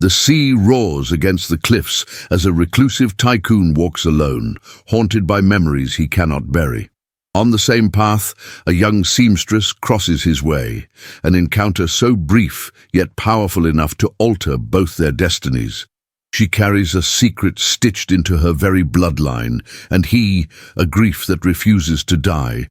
The sea roars against the cliffs as a reclusive tycoon walks alone, haunted by memories he cannot bury. On the same path, a young seamstress crosses his way, an encounter so brief yet powerful enough to alter both their destinies. She carries a secret stitched into her very bloodline, and he, a grief that refuses to die.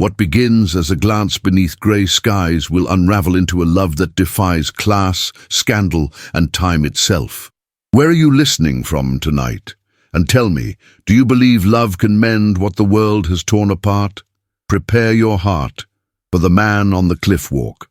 What begins as a glance beneath grey skies will unravel into a love that defies class, scandal, and time itself. Where are you listening from tonight? And tell me, do you believe love can mend what the world has torn apart? Prepare your heart for the man on the cliff walk.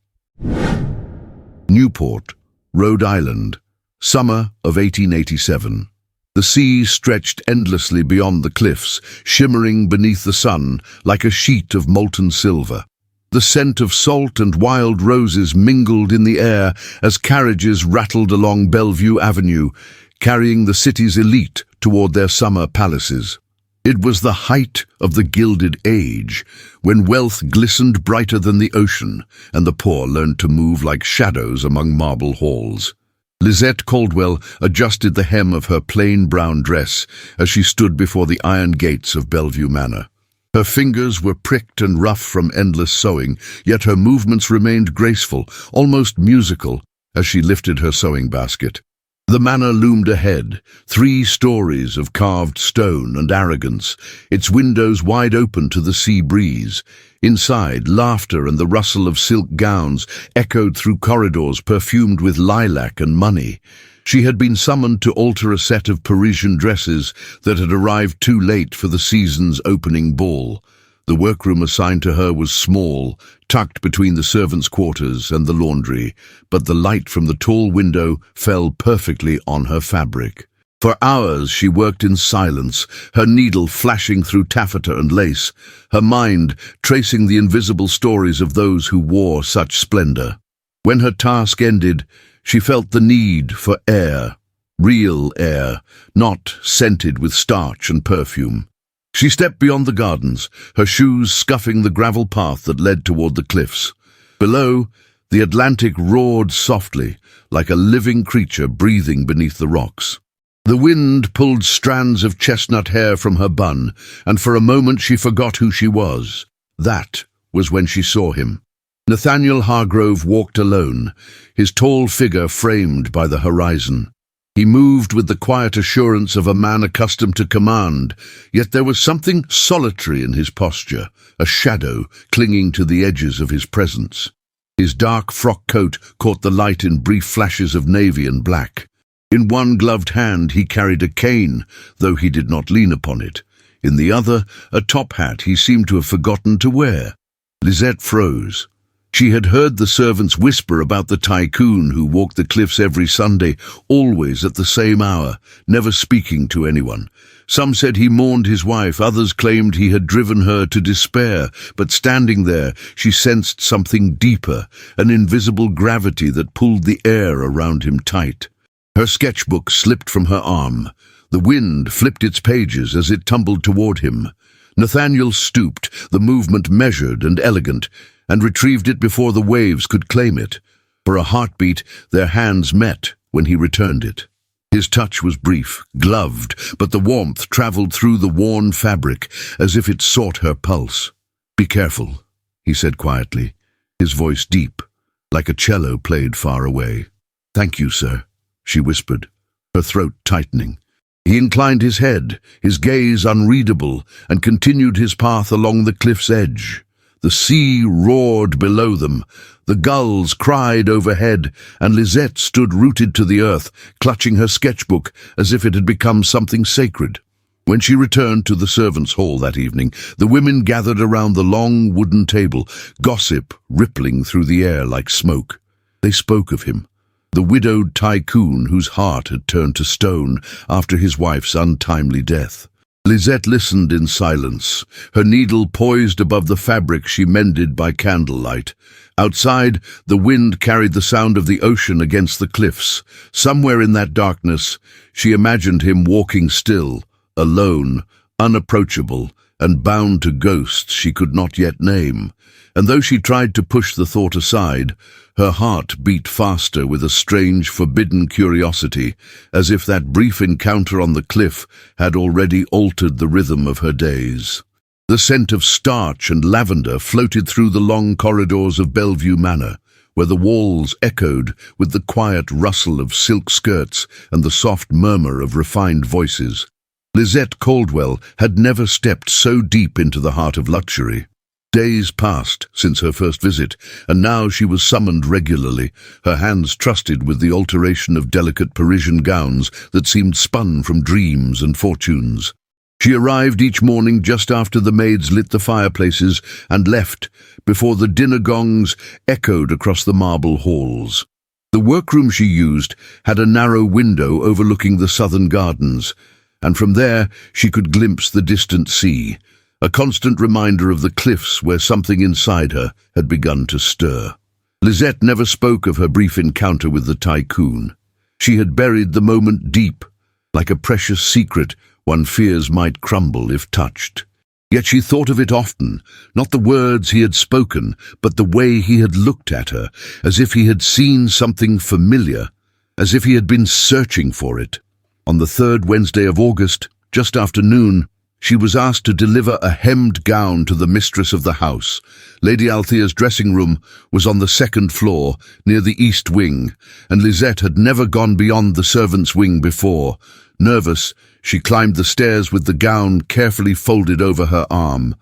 Newport, Rhode Island, summer of 1887. The sea stretched endlessly beyond the cliffs, shimmering beneath the sun like a sheet of molten silver. The scent of salt and wild roses mingled in the air as carriages rattled along Bellevue Avenue, carrying the city's elite toward their summer palaces. It was the height of the Gilded Age, when wealth glistened brighter than the ocean, and the poor learned to move like shadows among marble halls. Lizette Caldwell adjusted the hem of her plain brown dress as she stood before the iron gates of Bellevue Manor. Her fingers were pricked and rough from endless sewing, yet her movements remained graceful, almost musical, as she lifted her sewing basket. The manor loomed ahead, 3 stories of carved stone and arrogance, its windows wide open to the sea breeze. Inside, laughter and the rustle of silk gowns echoed through corridors perfumed with lilac and money. She had been summoned to alter a set of Parisian dresses that had arrived too late for the season's opening ball. The workroom assigned to her was small, tucked between the servants' quarters and the laundry, but the light from the tall window fell perfectly on her fabric. For hours she worked in silence, her needle flashing through taffeta and lace, her mind tracing the invisible stories of those who wore such splendor. When her task ended, she felt the need for air, real air, not scented with starch and perfume. She stepped beyond the gardens, her shoes scuffing the gravel path that led toward the cliffs. Below, the Atlantic roared softly, like a living creature breathing beneath the rocks. The wind pulled strands of chestnut hair from her bun, and for a moment she forgot who she was. That was when she saw him. Nathaniel Hargrove walked alone, his tall figure framed by the horizon. He moved with the quiet assurance of a man accustomed to command, yet there was something solitary in his posture, a shadow clinging to the edges of his presence. His dark frock coat caught the light in brief flashes of navy and black. In one gloved hand he carried a cane, though he did not lean upon it. In the other, a top hat he seemed to have forgotten to wear. Lizette froze. She had heard the servants whisper about the Tycoon who walked the cliffs every Sunday, always at the same hour, never speaking to anyone. Some said he mourned his wife, others claimed he had driven her to despair, but standing there, she sensed something deeper, an invisible gravity that pulled the air around him tight. Her sketchbook slipped from her arm. The wind flipped its pages as it tumbled toward him. Nathaniel stooped, the movement measured and elegant, and retrieved it before the waves could claim it. For a heartbeat, their hands met when he returned it. His touch was brief, gloved, but the warmth traveled through the worn fabric as if it sought her pulse. "Be careful," he said quietly, his voice deep, like a cello played far away. "Thank you, sir," she whispered, her throat tightening. He inclined his head, his gaze unreadable, and continued his path along the cliff's edge. The sea roared below them, the gulls cried overhead, and Lizette stood rooted to the earth, clutching her sketchbook as if it had become something sacred. When she returned to the servants' hall that evening, the women gathered around the long wooden table, gossip rippling through the air like smoke. They spoke of him, the widowed Tycoon whose heart had turned to stone after his wife's untimely death. Lizette listened in silence, her needle poised above the fabric she mended by candlelight. Outside, the wind carried the sound of the ocean against the cliffs. Somewhere in that darkness, she imagined him walking still, alone, unapproachable, and bound to ghosts she could not yet name, and though she tried to push the thought aside, her heart beat faster with a strange, forbidden curiosity, as if that brief encounter on the cliff had already altered the rhythm of her days. The scent of starch and lavender floated through the long corridors of Bellevue Manor, where the walls echoed with the quiet rustle of silk skirts and the soft murmur of refined voices. Lizette Caldwell had never stepped so deep into the heart of luxury. Days passed since her first visit, and now she was summoned regularly, her hands trusted with the alteration of delicate Parisian gowns that seemed spun from dreams and fortunes. She arrived each morning just after the maids lit the fireplaces and left before the dinner gongs echoed across the marble halls. The workroom she used had a narrow window overlooking the southern gardens, and from there she could glimpse the distant sea, a constant reminder of the cliffs where something inside her had begun to stir. Lizette never spoke of her brief encounter with the Tycoon. She had buried the moment deep, like a precious secret one fears might crumble if touched. Yet she thought of it often, not the words he had spoken, but the way he had looked at her, as if he had seen something familiar, as if he had been searching for it. On the third Wednesday of August, just after noon, she was asked to deliver a hemmed gown to the mistress of the house. Lady Althea's dressing room was on the second floor, near the east wing, and Lizette had never gone beyond the servants' wing before. Nervous, she climbed the stairs with the gown carefully folded over her arm.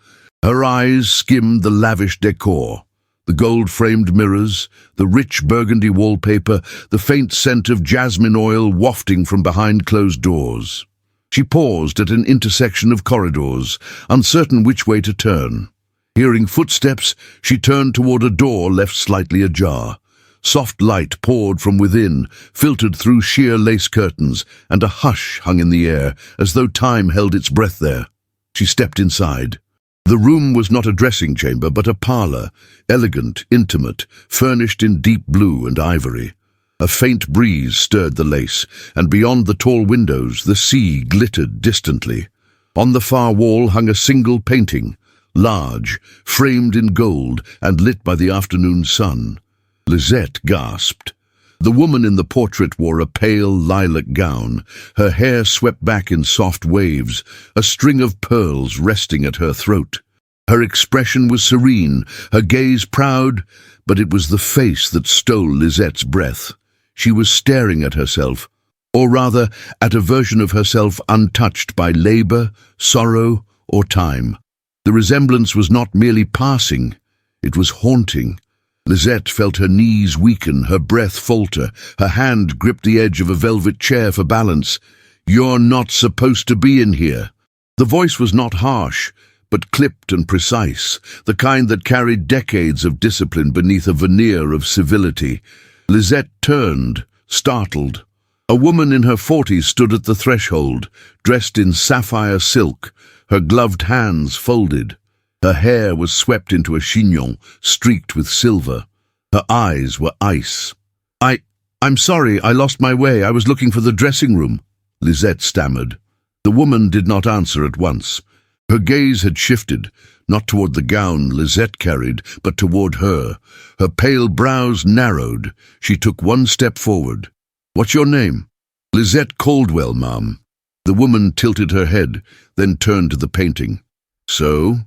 Her eyes skimmed the lavish decor, the gold-framed mirrors, the rich burgundy wallpaper, the faint scent of jasmine oil wafting from behind closed doors. She paused at an intersection of corridors, uncertain which way to turn. Hearing footsteps, she turned toward a door left slightly ajar. Soft light poured from within, filtered through sheer lace curtains, and a hush hung in the air, as though time held its breath there. She stepped inside. The room was not a dressing chamber, but a parlor, elegant, intimate, furnished in deep blue and ivory. A faint breeze stirred the lace, and beyond the tall windows the sea glittered distantly. On the far wall hung a single painting, large, framed in gold and lit by the afternoon sun. Lizette gasped. The woman in the portrait wore a pale lilac gown, her hair swept back in soft waves, a string of pearls resting at her throat. Her expression was serene, her gaze proud, but it was the face that stole Lizette's breath. She was staring at herself, or rather at a version of herself untouched by labor, sorrow, or time. The resemblance was not merely passing, it was haunting. Lizette felt her knees weaken, her breath falter, her hand gripped the edge of a velvet chair for balance. "You're not supposed to be in here." The voice was not harsh, but clipped and precise, the kind that carried decades of discipline beneath a veneer of civility. Lizette turned, startled. A woman in her 40s stood at the threshold, dressed in sapphire silk, her gloved hands folded. Her hair was swept into a chignon, streaked with silver. Her eyes were ice. I'm sorry, I lost my way. I was looking for the dressing room," Lizette stammered. The woman did not answer at once. Her gaze had shifted, not toward the gown Lizette carried, but toward her. Her pale brows narrowed. She took one step forward. "What's your name?" "Lizette Caldwell, ma'am." The woman tilted her head, then turned to the painting. "So?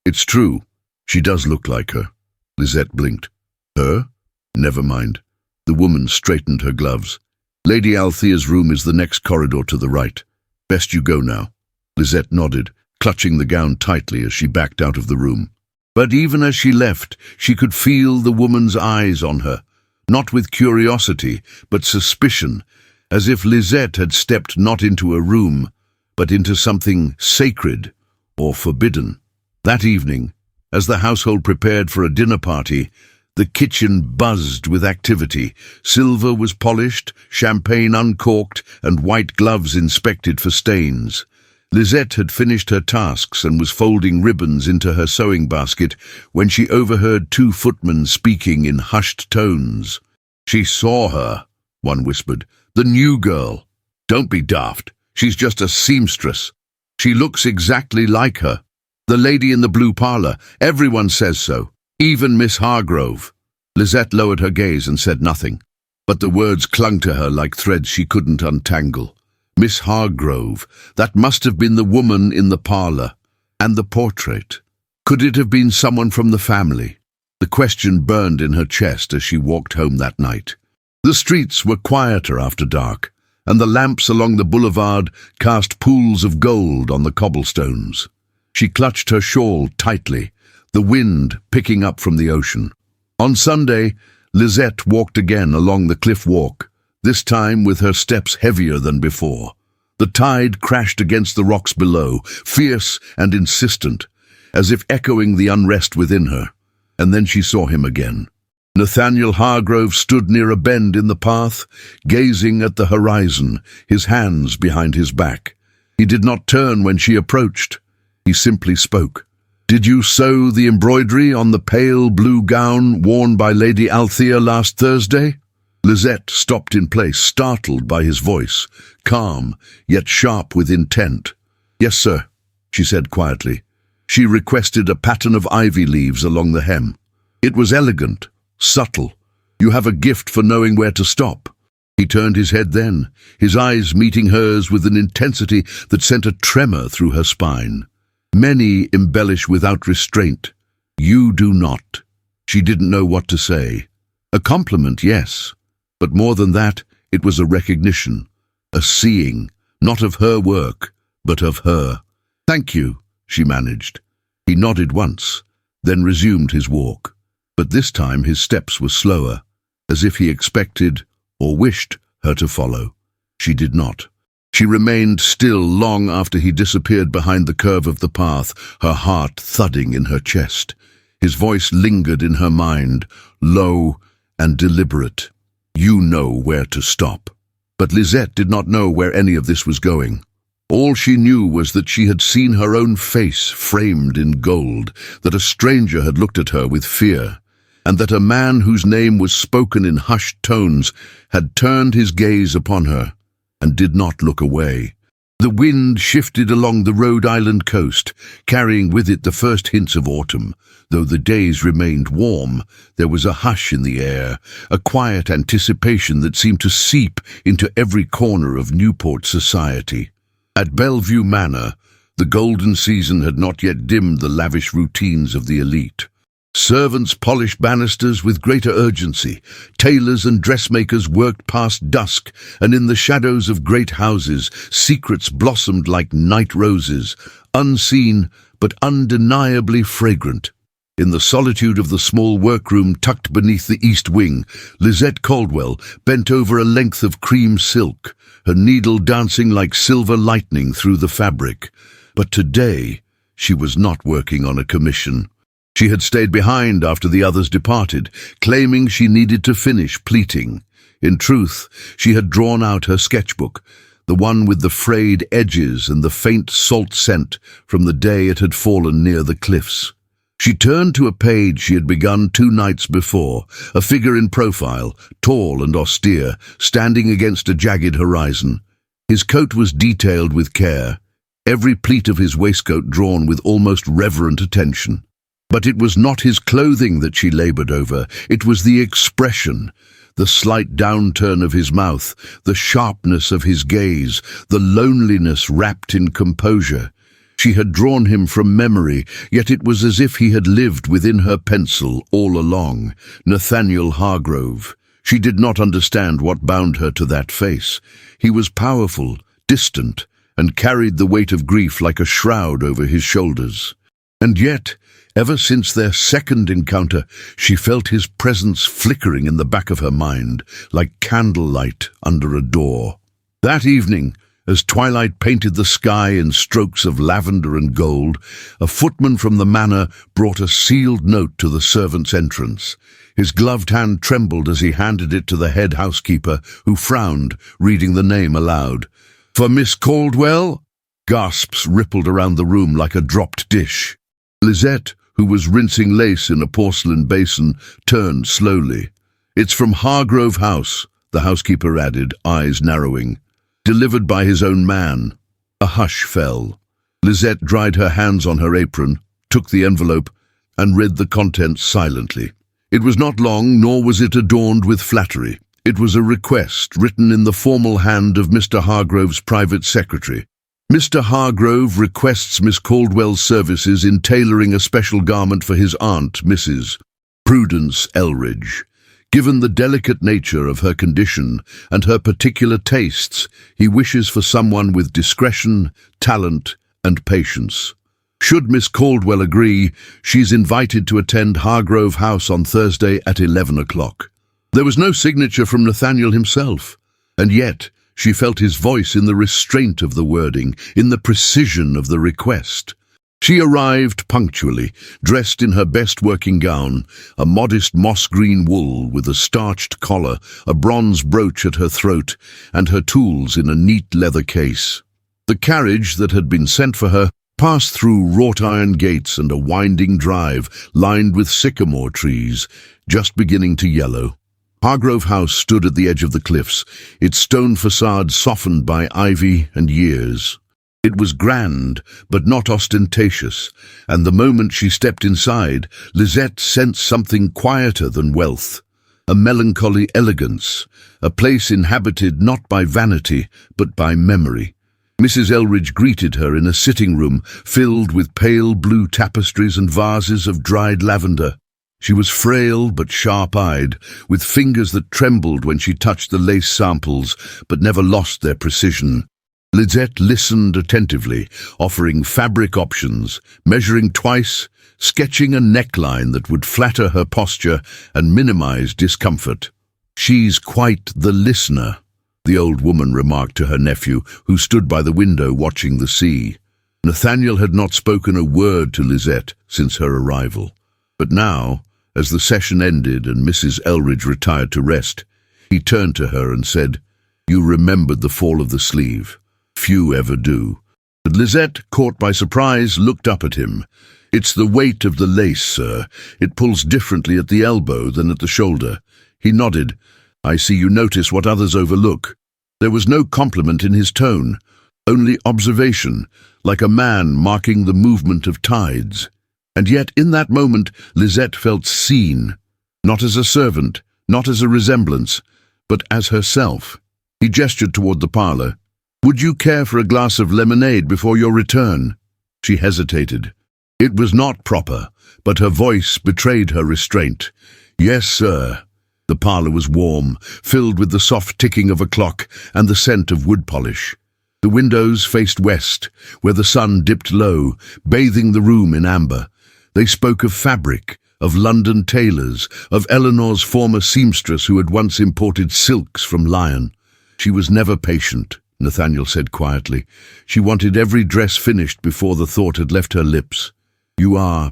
It's true. She does look like her." Lizette blinked. "Her? Never mind." The woman straightened her gloves. "Lady Althea's room is the next corridor to the right. Best you go now." Lizette nodded, clutching the gown tightly as she backed out of the room. But even as she left, she could feel the woman's eyes on her, not with curiosity, but suspicion, as if Lizette had stepped not into a room, but into something sacred or forbidden. That evening, as the household prepared for a dinner party, the kitchen buzzed with activity. Silver was polished, champagne uncorked, and white gloves inspected for stains. Lizette had finished her tasks and was folding ribbons into her sewing basket when she overheard two footmen speaking in hushed tones. "She saw her," one whispered. "The new girl." "Don't be daft. She's just a seamstress. She looks exactly like her." "The lady in the blue parlour. Everyone says so. Even Miss Hargrove." Lisette lowered her gaze and said nothing, but the words clung to her like threads she couldn't untangle. Miss Hargrove, that must have been the woman in the parlour. And the portrait. Could it have been someone from the family? The question burned in her chest as she walked home that night. The streets were quieter after dark, and the lamps along the boulevard cast pools of gold on the cobblestones. She clutched her shawl tightly, the wind picking up from the ocean. On Sunday, Lisette walked again along the cliff walk, this time with her steps heavier than before. The tide crashed against the rocks below, fierce and insistent, as if echoing the unrest within her. And then she saw him again. Nathaniel Hargrove stood near a bend in the path, gazing at the horizon, his hands behind his back. He did not turn when she approached. He simply spoke. "Did you sew the embroidery on the pale blue gown worn by Lady Althea last Thursday?" Lisette stopped in place, startled by his voice, calm, yet sharp with intent. "Yes, sir," she said quietly. She requested a pattern of ivy leaves along the hem. It was elegant, subtle. "You have a gift for knowing where to stop." He turned his head then, his eyes meeting hers with an intensity that sent a tremor through her spine. "Many embellish without restraint. You do not." She didn't know what to say. A compliment, yes. But more than that, it was a recognition, a seeing, not of her work, but of her. "Thank you," she managed. He nodded once, then resumed his walk. But this time his steps were slower, as if he expected or wished her to follow. She did not. She remained still long after he disappeared behind the curve of the path, her heart thudding in her chest. His voice lingered in her mind, low and deliberate. "You know where to stop." But Lisette did not know where any of this was going. All she knew was that she had seen her own face framed in gold, that a stranger had looked at her with fear, and that a man whose name was spoken in hushed tones had turned his gaze upon her and did not look away. The wind shifted along the Rhode Island coast, carrying with it the first hints of autumn. Though the days remained warm, there was a hush in the air, a quiet anticipation that seemed to seep into every corner of Newport society. At Bellevue Manor, the golden season had not yet dimmed the lavish routines of the elite. Servants polished banisters with greater urgency. Tailors and dressmakers worked past dusk, and in the shadows of great houses, secrets blossomed like night roses, unseen but undeniably fragrant. In the solitude of the small workroom tucked beneath the east wing, Lisette Caldwell bent over a length of cream silk, her needle dancing like silver lightning through the fabric. But today, she was not working on a commission. She had stayed behind after the others departed, claiming she needed to finish pleating. In truth, she had drawn out her sketchbook, the one with the frayed edges and the faint salt scent from the day it had fallen near the cliffs. She turned to a page she had begun 2 nights before, a figure in profile, tall and austere, standing against a jagged horizon. His coat was detailed with care, every pleat of his waistcoat drawn with almost reverent attention. But it was not his clothing that she labored over, it was the expression, the slight downturn of his mouth, the sharpness of his gaze, the loneliness wrapped in composure. She had drawn him from memory, yet it was as if he had lived within her pencil all along. Nathaniel Hargrove. She did not understand what bound her to that face. He was powerful, distant, and carried the weight of grief like a shroud over his shoulders. And yet, ever since their second encounter, she felt his presence flickering in the back of her mind, like candlelight under a door. That evening, as twilight painted the sky in strokes of lavender and gold, a footman from the manor brought a sealed note to the servants' entrance. His gloved hand trembled as he handed it to the head housekeeper, who frowned, reading the name aloud. "For Miss Caldwell?" Gasps rippled around the room like a dropped dish. Lisette, who was rinsing lace in a porcelain basin, turned slowly. "It's from Hargrove House," the housekeeper added, eyes narrowing. "Delivered by his own man." A hush fell. Lisette dried her hands on her apron, took the envelope, and read the contents silently. It was not long, nor was it adorned with flattery. It was a request written in the formal hand of Mr. Hargrove's private secretary. Mr. Hargrove requests Miss Caldwell's services in tailoring a special garment for his aunt, Mrs. Prudence Elridge. Given the delicate nature of her condition and her particular tastes, he wishes for someone with discretion, talent, and patience. Should Miss Caldwell agree, she's invited to attend Hargrove House on Thursday at 11 o'clock. There was no signature from Nathaniel himself, and yet she felt his voice in the restraint of the wording, in the precision of the request. She arrived punctually, dressed in her best working gown, a modest moss-green wool with a starched collar, a bronze brooch at her throat, and her tools in a neat leather case. The carriage that had been sent for her passed through wrought iron gates and a winding drive lined with sycamore trees, just beginning to yellow. Hargrove House stood at the edge of the cliffs, its stone facade softened by ivy and years. It was grand, but not ostentatious, and the moment she stepped inside, Lisette sensed something quieter than wealth, a melancholy elegance, a place inhabited not by vanity, but by memory. Mrs. Elridge greeted her in a sitting room filled with pale blue tapestries and vases of dried lavender. She was frail but sharp-eyed, with fingers that trembled when she touched the lace samples, but never lost their precision. Lisette listened attentively, offering fabric options, measuring twice, sketching a neckline that would flatter her posture and minimize discomfort. "She's quite the listener," the old woman remarked to her nephew, who stood by the window watching the sea. Nathaniel had not spoken a word to Lisette since her arrival. But now, as the session ended and Mrs. Elridge retired to rest, he turned to her and said, "You remembered the fall of the sleeve. Few ever do." But Lisette, caught by surprise, looked up at him. "It's the weight of the lace, sir. It pulls differently at the elbow than at the shoulder." He nodded. "I see you notice what others overlook." There was no compliment in his tone, only observation, like a man marking the movement of tides. And yet in that moment Lisette felt seen, not as a servant, not as a resemblance, but as herself. He gestured toward the parlour. "Would you care for a glass of lemonade before your return?" She hesitated. It was not proper, but her voice betrayed her restraint. "Yes, sir." The parlour was warm, filled with the soft ticking of a clock and the scent of wood polish. The windows faced west, where the sun dipped low, bathing the room in amber. They spoke of fabric, of London tailors, of Eleanor's former seamstress who had once imported silks from Lyon. She was never patient, Nathaniel said quietly. She wanted every dress finished before the thought had left her lips. "You are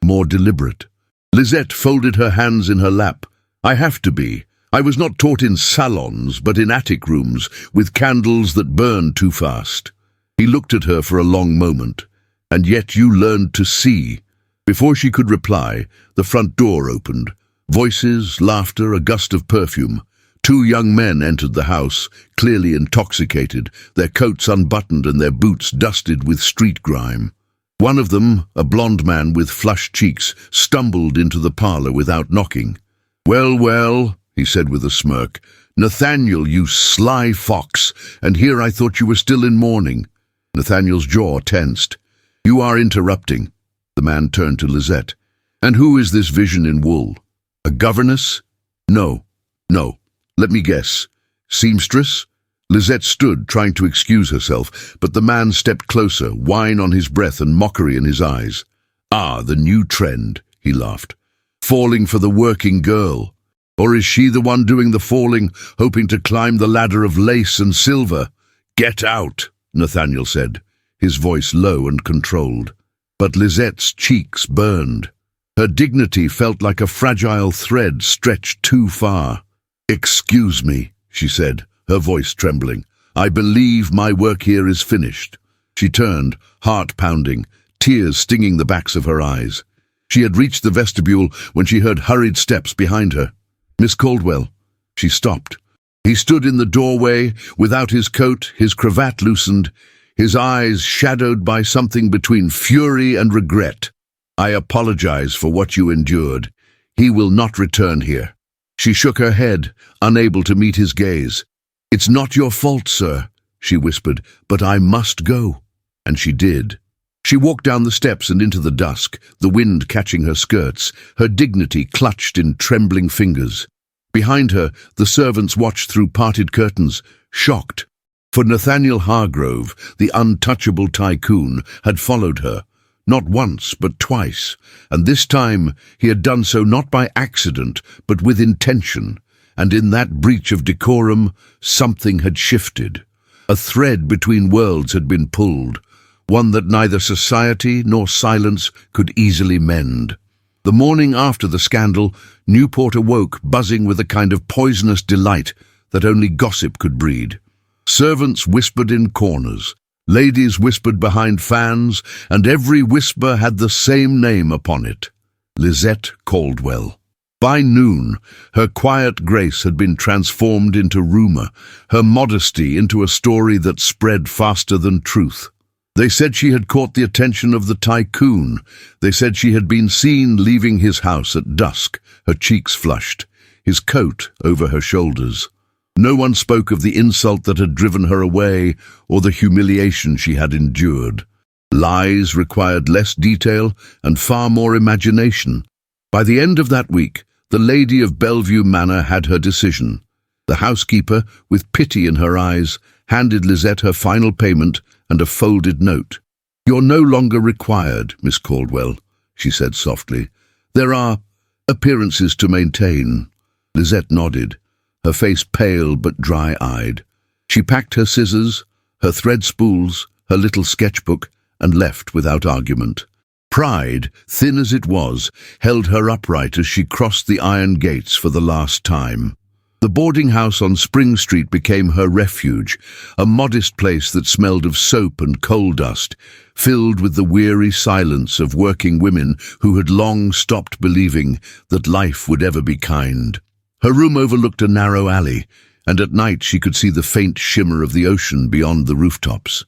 more deliberate." Lisette folded her hands in her lap. "I have to be. I was not taught in salons, but in attic rooms, with candles that burn too fast." He looked at her for a long moment. "And yet you learned to see." Before she could reply, the front door opened. Voices, laughter, a gust of perfume. Two young men entered the house, clearly intoxicated, their coats unbuttoned and their boots dusted with street grime. One of them, a blond man with flushed cheeks, stumbled into the parlour without knocking. "Well, well," he said with a smirk. "Nathaniel, you sly fox, and here I thought you were still in mourning." Nathaniel's jaw tensed. "You are interrupting." The man turned to Lisette. "And who is this vision in wool? A governess?" No. Let me guess. Seamstress?" Lisette stood, trying to excuse herself, but the man stepped closer, wine on his breath and mockery in his eyes. "Ah, the new trend," he laughed. "Falling for the working girl. Or is she the one doing the falling, hoping to climb the ladder of lace and silver?" "Get out," Nathaniel said, his voice low and controlled. But Lisette's cheeks burned. Her dignity felt like a fragile thread stretched too far. "Excuse me," she said, her voice trembling. "I believe my work here is finished." She turned, heart pounding, tears stinging the backs of her eyes. She had reached the vestibule when she heard hurried steps behind her. "Miss Caldwell." She stopped. He stood in the doorway, without his coat, his cravat loosened, his eyes shadowed by something between fury and regret. "I apologize for what you endured. He will not return here." She shook her head, unable to meet his gaze. "It's not your fault, sir," she whispered, "but I must go." And she did. She walked down the steps and into the dusk, the wind catching her skirts, her dignity clutched in trembling fingers. Behind her, the servants watched through parted curtains, shocked. For Nathaniel Hargrove, the untouchable Tycoon, had followed her, not once but twice, and this time he had done so not by accident but with intention, and in that breach of decorum something had shifted. A thread between worlds had been pulled, one that neither society nor silence could easily mend. The morning after the scandal, Newport awoke buzzing with a kind of poisonous delight that only gossip could breed. Servants whispered in corners, ladies whispered behind fans, and every whisper had the same name upon it: Lizette Caldwell. By noon, her quiet grace had been transformed into rumor, her modesty into a story that spread faster than truth. They said she had caught the attention of the Tycoon. They said she had been seen leaving his house at dusk, her cheeks flushed, his coat over her shoulders. No one spoke of the insult that had driven her away or the humiliation she had endured. Lies required less detail and far more imagination. By the end of that week, the lady of Bellevue Manor had her decision. The housekeeper, with pity in her eyes, handed Lizette her final payment and a folded note. "You're no longer required, Miss Caldwell," she said softly. "There are appearances to maintain." Lizette nodded, her face pale but dry-eyed. She packed her scissors, her thread spools, her little sketchbook, and left without argument. Pride, thin as it was, held her upright as she crossed the iron gates for the last time. The boarding house on Spring Street became her refuge, a modest place that smelled of soap and coal dust, filled with the weary silence of working women who had long stopped believing that life would ever be kind. Her room overlooked a narrow alley, and at night she could see the faint shimmer of the ocean beyond the rooftops.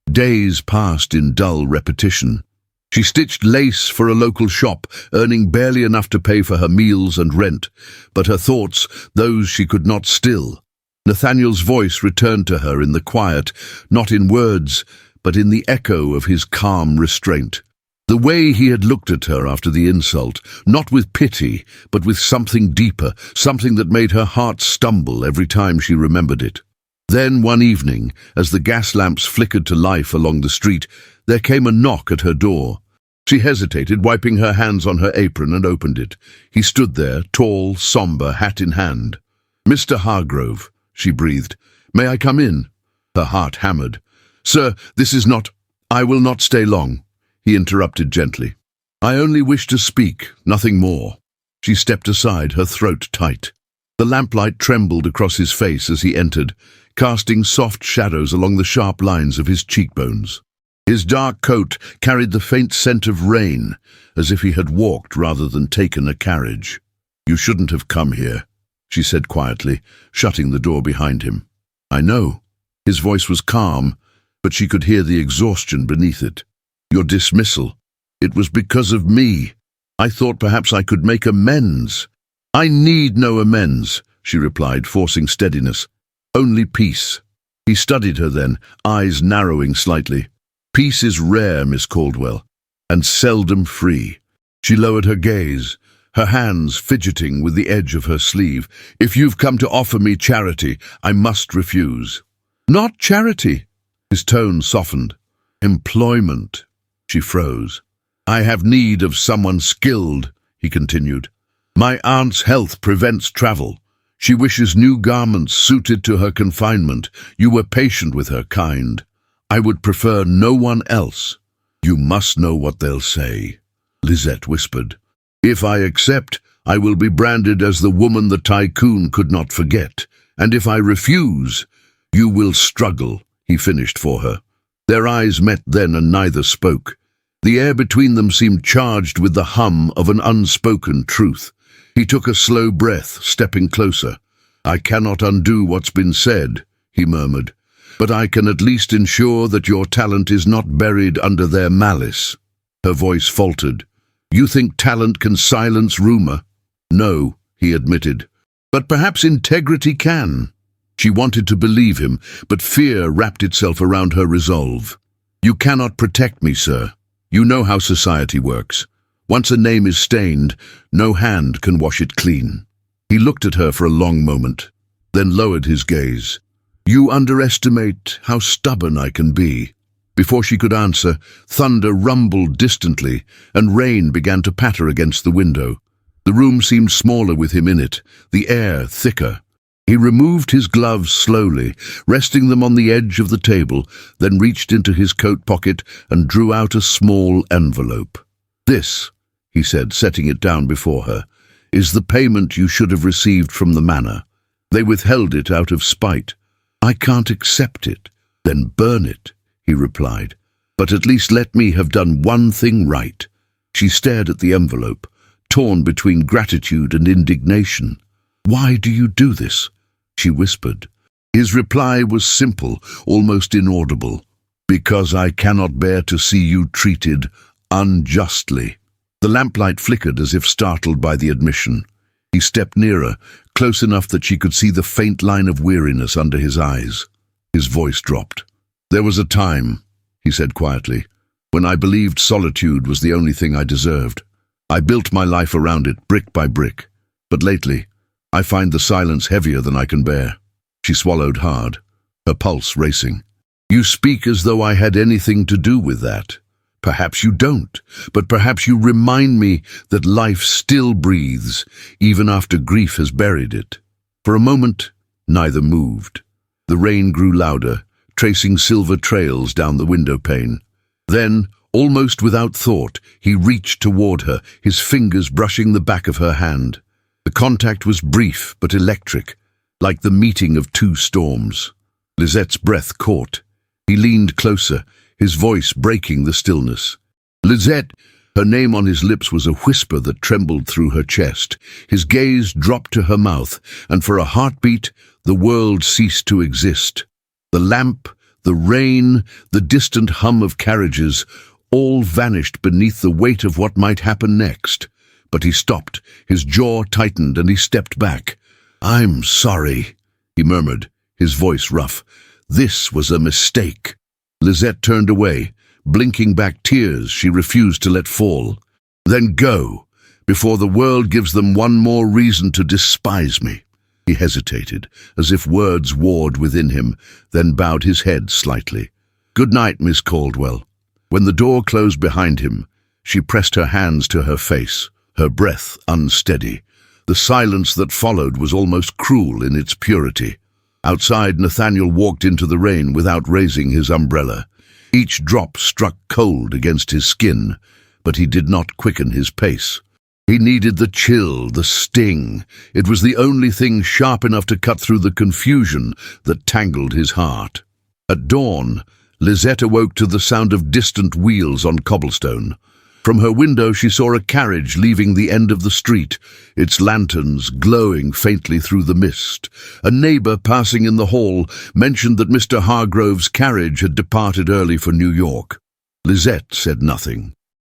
Days passed in dull repetition. She stitched lace for a local shop, earning barely enough to pay for her meals and rent, but her thoughts, those she could not still. Nathaniel's voice returned to her in the quiet, not in words, but in the echo of his calm restraint. The way he had looked at her after the insult, not with pity, but with something deeper, something that made her heart stumble every time she remembered it. Then one evening, as the gas lamps flickered to life along the street, there came a knock at her door. She hesitated, wiping her hands on her apron, and opened it. He stood there, tall, somber, hat in hand. "Mr. Hargrove," she breathed. "May I come in?" Her heart hammered. "Sir, this is not— I will not stay long," he interrupted gently. "I only wish to speak, nothing more." She stepped aside, her throat tight. The lamplight trembled across his face as he entered, casting soft shadows along the sharp lines of his cheekbones. His dark coat carried the faint scent of rain, as if he had walked rather than taken a carriage. "You shouldn't have come here," she said quietly, shutting the door behind him. "I know." His voice was calm, but she could hear the exhaustion beneath it. "Your dismissal. It was because of me. I thought perhaps I could make amends." "I need no amends," she replied, forcing steadiness. "Only peace." He studied her then, eyes narrowing slightly. "Peace is rare, Miss Caldwell, and seldom free." She lowered her gaze, her hands fidgeting with the edge of her sleeve. "If you've come to offer me charity, I must refuse." "Not charity." His tone softened. "Employment." She froze. "I have need of someone skilled," he continued. "My aunt's health prevents travel. She wishes new garments suited to her confinement. You were patient with her, kind. I would prefer no one else." "You must know what they'll say," Lizette whispered. "If I accept, I will be branded as the woman the Tycoon could not forget. And if I refuse, you will struggle," he finished for her. Their eyes met then and neither spoke. The air between them seemed charged with the hum of an unspoken truth. He took a slow breath, stepping closer. "I cannot undo what's been said," he murmured. but I can at least ensure that your talent is not buried under their malice." Her voice faltered. "You think talent can silence rumor?" "No," he admitted. "But perhaps integrity can." She wanted to believe him, but fear wrapped itself around her resolve. "You cannot protect me, sir. You know how society works. Once a name is stained, no hand can wash it clean." He looked at her for a long moment, then lowered his gaze. "You underestimate how stubborn I can be." Before she could answer, thunder rumbled distantly, and rain began to patter against the window. The room seemed smaller with him in it, the air thicker. He removed his gloves slowly, resting them on the edge of the table, then reached into his coat pocket and drew out a small envelope. "This," he said, setting it down before her, "is the payment you should have received from the manor. They withheld it out of spite. I can't accept it." "Then burn it," he replied. "But at least let me have done one thing right." She stared at the envelope, torn between gratitude and indignation. "Why do you do this?" she whispered. His reply was simple, almost inaudible. "Because I cannot bear to see you treated unjustly." The lamplight flickered as if startled by the admission. He stepped nearer, close enough that she could see the faint line of weariness under his eyes. His voice dropped. "There was a time," he said quietly, "when I believed solitude was the only thing I deserved. I built my life around it, brick by brick. But lately, I find the silence heavier than I can bear." She swallowed hard, her pulse racing. "You speak as though I had anything to do with that. Perhaps you don't, but perhaps you remind me that life still breathes, even after grief has buried it." For a moment, neither moved. The rain grew louder, tracing silver trails down the window pane. Then, almost without thought, he reached toward her, his fingers brushing the back of her hand. The contact was brief but electric, like the meeting of two storms. Lizette's breath caught. He leaned closer, his voice breaking the stillness. "Lisette!" Her name on his lips was a whisper that trembled through her chest. His gaze dropped to her mouth, and for a heartbeat, the world ceased to exist. The lamp, the rain, the distant hum of carriages, all vanished beneath the weight of what might happen next. But he stopped, his jaw tightened, and he stepped back. "I'm sorry," he murmured, his voice rough. "This was a mistake." Lisette turned away, blinking back tears she refused to let fall. "Then go, before the world gives them one more reason to despise me." He hesitated, as if words warred within him, then bowed his head slightly. "Good night, Miss Caldwell." When the door closed behind him, she pressed her hands to her face, her breath unsteady. The silence that followed was almost cruel in its purity. Outside, Nathaniel walked into the rain without raising his umbrella. Each drop struck cold against his skin, but he did not quicken his pace. He needed the chill, the sting. It was the only thing sharp enough to cut through the confusion that tangled his heart. At dawn, Lisette awoke to the sound of distant wheels on cobblestone. From her window she saw a carriage leaving the end of the street, its lanterns glowing faintly through the mist. A neighbour passing in the hall mentioned that Mr. Hargrove's carriage had departed early for New York. Lisette said nothing.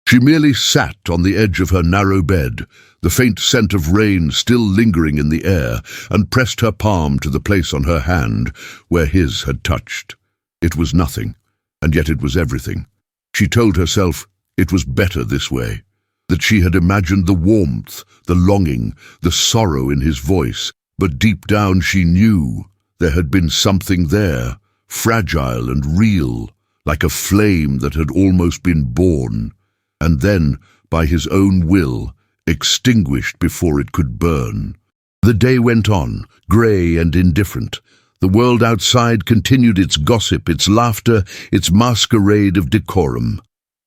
She merely sat on the edge of her narrow bed, the faint scent of rain still lingering in the air, and pressed her palm to the place on her hand where his had touched. It was nothing, and yet it was everything. She told herself it was better this way, that she had imagined the warmth, the longing, the sorrow in his voice, but deep down she knew there had been something there, fragile and real, like a flame that had almost been born, and then, by his own will, extinguished before it could burn. The day went on, grey and indifferent. The world outside continued its gossip, its laughter, its masquerade of decorum.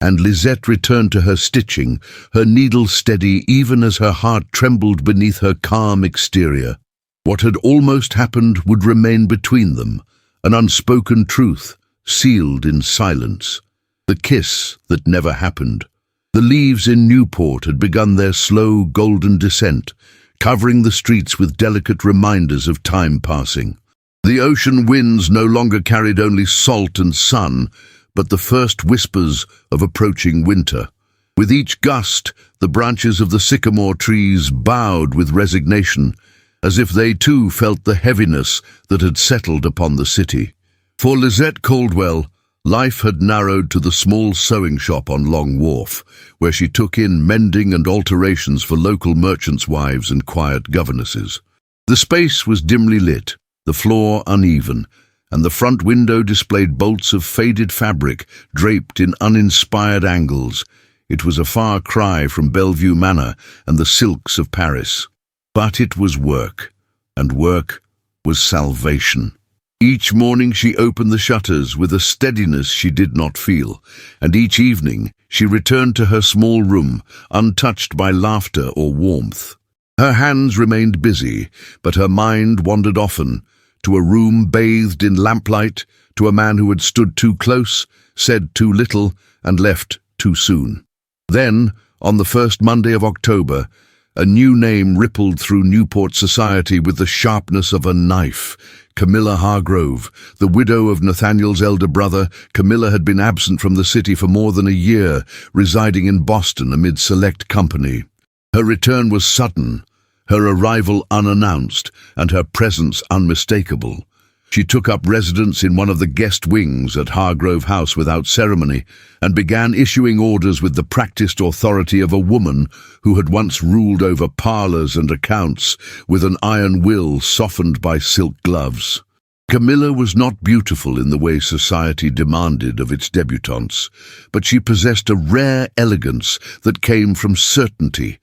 And Lisette returned to her stitching, her needle steady even as her heart trembled beneath her calm exterior. What had almost happened would remain between them, an unspoken truth, sealed in silence. The kiss that never happened. The leaves in Newport had begun their slow golden descent, covering the streets with delicate reminders of time passing. The ocean winds no longer carried only salt and sun, but the first whispers of approaching winter. With each gust, the branches of the sycamore trees bowed with resignation, as if they too felt the heaviness that had settled upon the city. For Lizette Caldwell, life had narrowed to the small sewing shop on Long Wharf, where she took in mending and alterations for local merchants' wives and quiet governesses. The space was dimly lit, the floor uneven, and the front window displayed bolts of faded fabric draped in uninspired angles. It was a far cry from Bellevue Manor and the silks of Paris. But it was work, and work was salvation. Each morning she opened the shutters with a steadiness she did not feel, and each evening she returned to her small room, untouched by laughter or warmth. Her hands remained busy, but her mind wandered often, to a room bathed in lamplight, to a man who had stood too close, said too little, and left too soon. Then, on the first Monday of October, a new name rippled through Newport society with the sharpness of a knife. Camila Hargrove, the widow of Nathaniel's elder brother. Camila had been absent from the city for more than a year, residing in Boston amid select company. Her return was sudden, her arrival unannounced, and her presence unmistakable. She took up residence in one of the guest wings at Hargrove House without ceremony, and began issuing orders with the practiced authority of a woman who had once ruled over parlours and accounts with an iron will softened by silk gloves. Camila was not beautiful in the way society demanded of its debutantes, but she possessed a rare elegance that came from certainty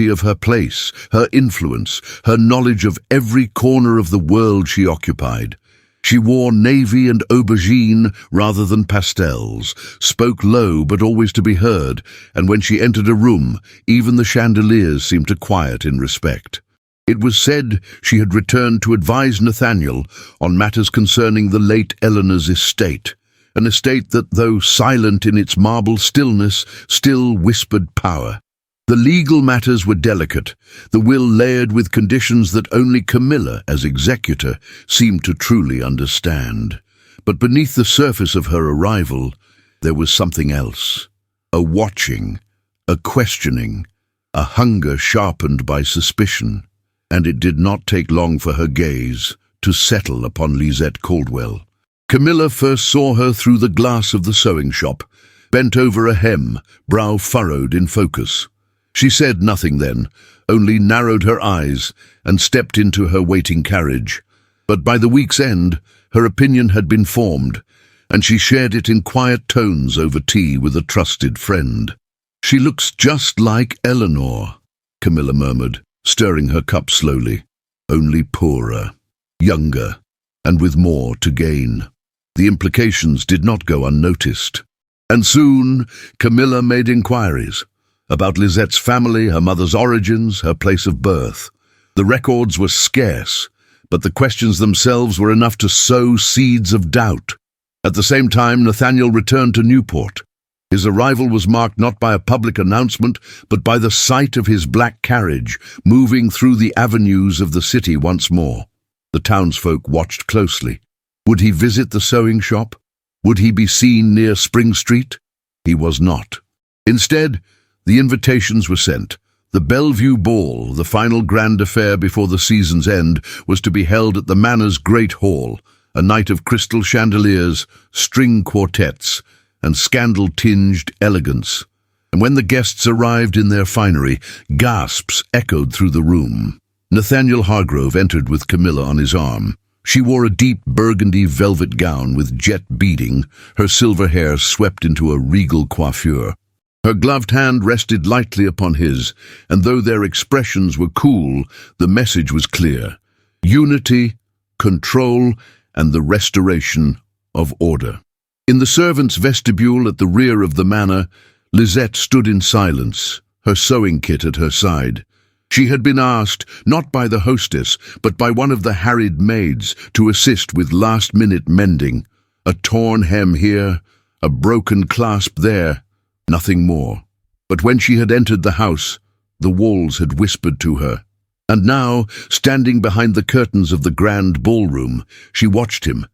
of her place, her influence, her knowledge of every corner of the world she occupied. She wore navy and aubergine rather than pastels, spoke low but always to be heard, and when she entered a room, even the chandeliers seemed to quiet in respect. It was said she had returned to advise Nathaniel on matters concerning the late Eleanor's estate, an estate that, though silent in its marble stillness, still whispered power. The legal matters were delicate, the will layered with conditions that only Camila, as executor, seemed to truly understand. But beneath the surface of her arrival, there was something else. A watching, a questioning, a hunger sharpened by suspicion. And it did not take long for her gaze to settle upon Lizette Caldwell. Camila first saw her through the glass of the sewing shop, bent over a hem, brow furrowed in focus. She said nothing then, only narrowed her eyes and stepped into her waiting carriage. But by the week's end, her opinion had been formed, and she shared it in quiet tones over tea with a trusted friend. "She looks just like Eleanor," Camila murmured, stirring her cup slowly. "Only poorer, younger, and with more to gain." The implications did not go unnoticed. And soon, Camila made inquiries about Lizette's family, her mother's origins, her place of birth. The records were scarce, but the questions themselves were enough to sow seeds of doubt. At the same time, Nathaniel returned to Newport. His arrival was marked not by a public announcement, but by the sight of his black carriage moving through the avenues of the city once more. The townsfolk watched closely. Would he visit the sewing shop? Would he be seen near Spring Street? He was not. Instead, the invitations were sent. The Bellevue Ball, the final grand affair before the season's end, was to be held at the Manor's Great Hall, a night of crystal chandeliers, string quartets, and scandal-tinged elegance. And when the guests arrived in their finery, gasps echoed through the room. Nathaniel Hargrove entered with Camila on his arm. She wore a deep burgundy velvet gown with jet beading, her silver hair swept into a regal coiffure. Her gloved hand rested lightly upon his, and though their expressions were cool, the message was clear: unity, control, and the restoration of order. In the servants' vestibule at the rear of the manor, Lizette stood in silence, her sewing kit at her side. She had been asked, not by the hostess, but by one of the harried maids, to assist with last-minute mending. A torn hem here, a broken clasp there, nothing more. But when she had entered the house, the walls had whispered to her, And now, standing behind the curtains of the grand ballroom, she watched him.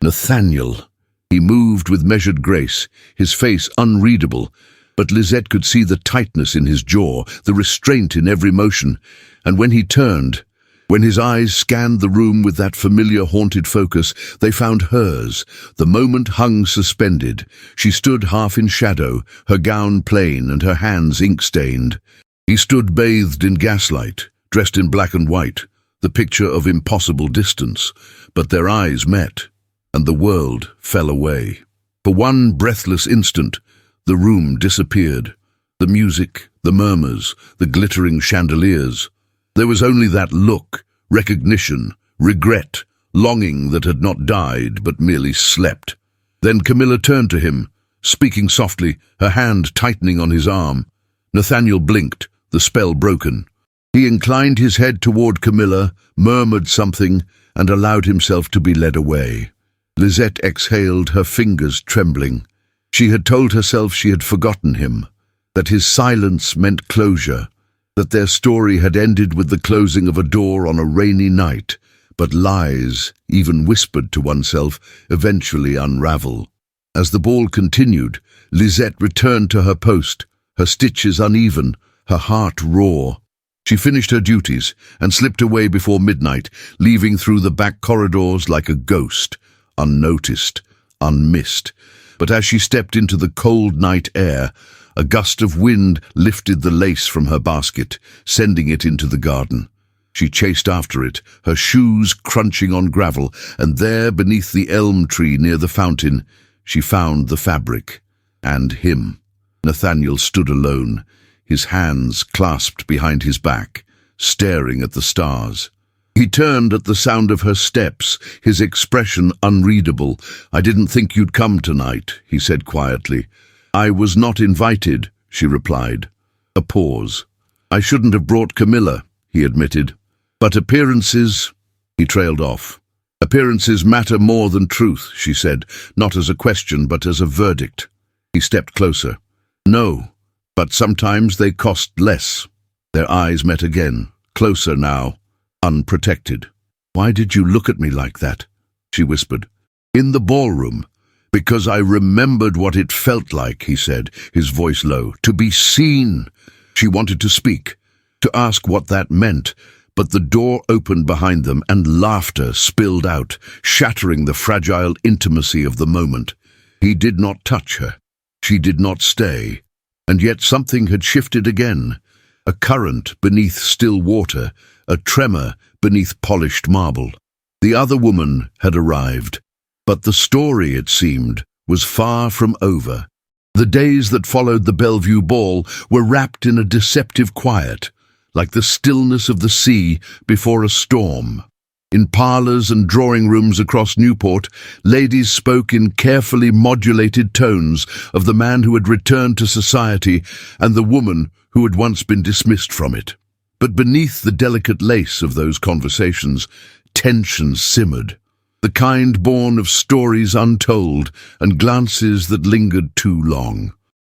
Nathaniel. He moved with measured grace, his face unreadable, but Lisette could see the tightness in his jaw, the restraint in every motion, and when he turned, when his eyes scanned the room with that familiar haunted focus, they found hers. The moment hung suspended. She stood half in shadow, her gown plain and her hands ink-stained. He stood bathed in gaslight, dressed in black and white, the picture of impossible distance, but their eyes met, and the world fell away. For one breathless instant, the room disappeared. The music, the murmurs, the glittering chandeliers. There was only that look, recognition, regret, longing that had not died but merely slept. Then Camila turned to him, speaking softly, her hand tightening on his arm. Nathaniel blinked, the spell broken. He inclined his head toward Camila, murmured something, and allowed himself to be led away. Lisette exhaled, her fingers trembling. She had told herself she had forgotten him, that his silence meant closure, that their story had ended with the closing of a door on a rainy night, but lies, even whispered to oneself, eventually unravel. As the ball continued, Lisette returned to her post, her stitches uneven, her heart raw. She finished her duties and slipped away before midnight, leaving through the back corridors like a ghost, unnoticed, unmissed. But as she stepped into the cold night air, a gust of wind lifted the lace from her basket, sending it into the garden. She chased after it, her shoes crunching on gravel, and there, beneath the elm tree near the fountain, she found the fabric. And him. Nathaniel stood alone, his hands clasped behind his back, staring at the stars. He turned at the sound of her steps, his expression unreadable. "I didn't think you'd come tonight," he said quietly. "I was not invited," she replied. A pause. "I shouldn't have brought Camila," he admitted. "But appearances—" He trailed off. "Appearances matter more than truth," she said, not as a question but as a verdict. He stepped closer. "No, but sometimes they cost less." Their eyes met again, closer now, unprotected. "Why did you look at me like that?" she whispered. "In the ballroom. Because I remembered what it felt like," he said, his voice low. "To be seen." She wanted to speak, to ask what that meant, but the door opened behind them and laughter spilled out, shattering the fragile intimacy of the moment. He did not touch her. She did not stay. And yet something had shifted again. A current beneath still water, a tremor beneath polished marble. The other woman had arrived. But the story, it seemed, was far from over. The days that followed the Bellevue ball were wrapped in a deceptive quiet, like the stillness of the sea before a storm. In parlours and drawing rooms across Newport, ladies spoke in carefully modulated tones of the man who had returned to society and the woman who had once been dismissed from it. But beneath the delicate lace of those conversations, tension simmered. The kind born of stories untold and glances that lingered too long.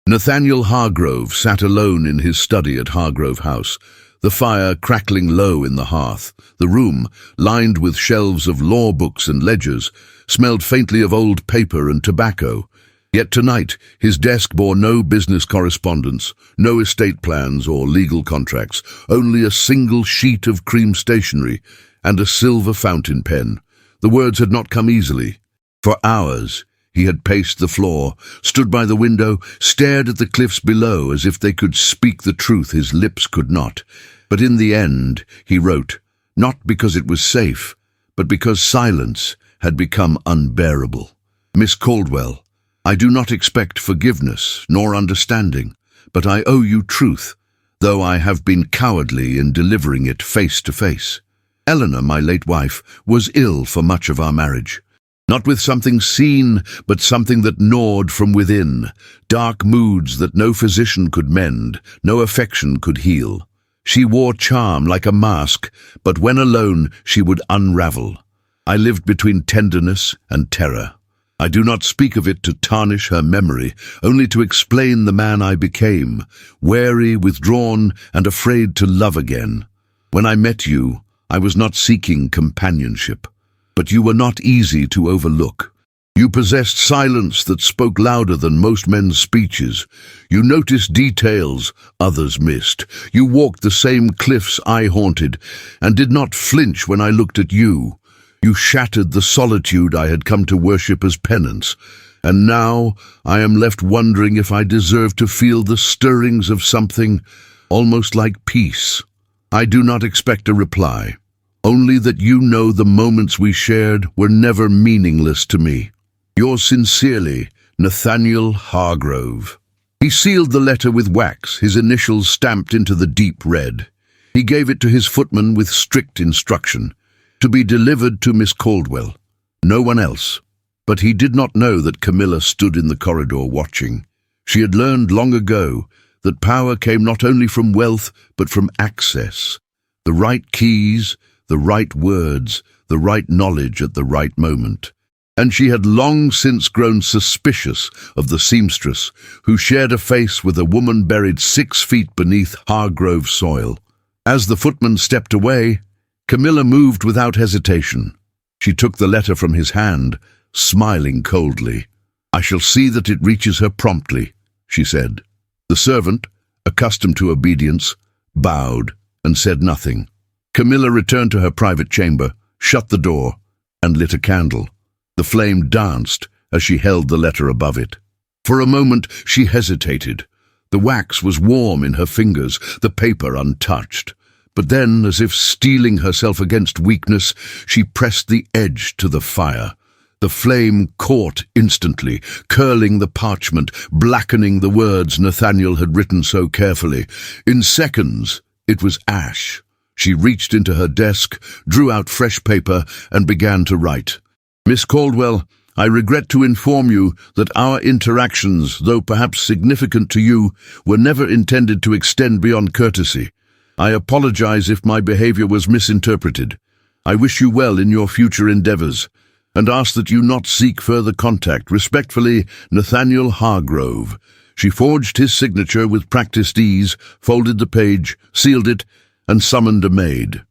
Nathaniel Hargrove sat alone in his study at Hargrove House, the fire crackling low in the hearth. The room, lined with shelves of law books and ledgers, smelled faintly of old paper and tobacco. Yet tonight his desk bore no business correspondence, no estate plans or legal contracts, only a single sheet of cream stationery and a silver fountain pen. The words had not come easily. For hours he had paced the floor, stood by the window, stared at the cliffs below as if they could speak the truth his lips could not. But in the end he wrote, not because it was safe, but because silence had become unbearable. "Miss Caldwell, I do not expect forgiveness nor understanding, but I owe you truth, though I have been cowardly in delivering it face to face. Eleanor, my late wife, was ill for much of our marriage. Not with something seen, but something that gnawed from within, dark moods that no physician could mend, no affection could heal. She wore charm like a mask, but when alone she would unravel. I lived between tenderness and terror. I do not speak of it to tarnish her memory, only to explain the man I became, wary, withdrawn, and afraid to love again. When I met you, I was not seeking companionship, but you were not easy to overlook. You possessed silence that spoke louder than most men's speeches. You noticed details others missed. You walked the same cliffs I haunted, and did not flinch when I looked at you. You shattered the solitude I had come to worship as penance, and now I am left wondering if I deserve to feel the stirrings of something almost like peace. I do not expect a reply, only that you know the moments we shared were never meaningless to me. Yours sincerely, Nathaniel Hargrove. He sealed the letter with wax, his initials stamped into the deep red. He gave it to his footman with strict instruction, to be delivered to Miss Caldwell. No one else. But he did not know that Camila stood in the corridor watching. She had learned long ago that power came not only from wealth, but from access. The right keys, the right words, the right knowledge at the right moment. And she had long since grown suspicious of the seamstress, who shared a face with a woman buried 6 feet beneath Hargrove soil. As the footman stepped away, Camila moved without hesitation. She took the letter from his hand, smiling coldly. "I shall see that it reaches her promptly," she said. The servant, accustomed to obedience, bowed and said nothing. Camila returned to her private chamber, shut the door, and lit a candle. The flame danced as she held the letter above it. For a moment she hesitated. The wax was warm in her fingers, the paper untouched. But then, as if steeling herself against weakness, she pressed the edge to the fire. The flame caught instantly, curling the parchment, blackening the words Nathaniel had written so carefully. In seconds, it was ash. She reached into her desk, drew out fresh paper, and began to write. "Miss Caldwell, I regret to inform you that our interactions, though perhaps significant to you, were never intended to extend beyond courtesy. I apologize if my behavior was misinterpreted. I wish you well in your future endeavors, and ask that you not seek further contact. Respectfully, Nathaniel Hargrove." She forged his signature with practiced ease, folded the page, sealed it, and summoned a maid.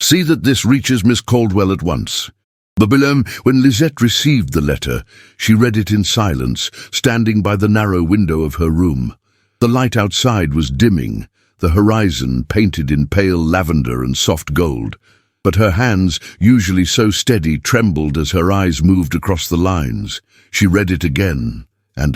"See that this reaches Miss Caldwell at once." But when Lisette received the letter, she read it in silence, standing by the narrow window of her room. The light outside was dimming, the horizon painted in pale lavender and soft gold, but her hands, usually so steady, trembled as her eyes moved across the lines. She read it again, and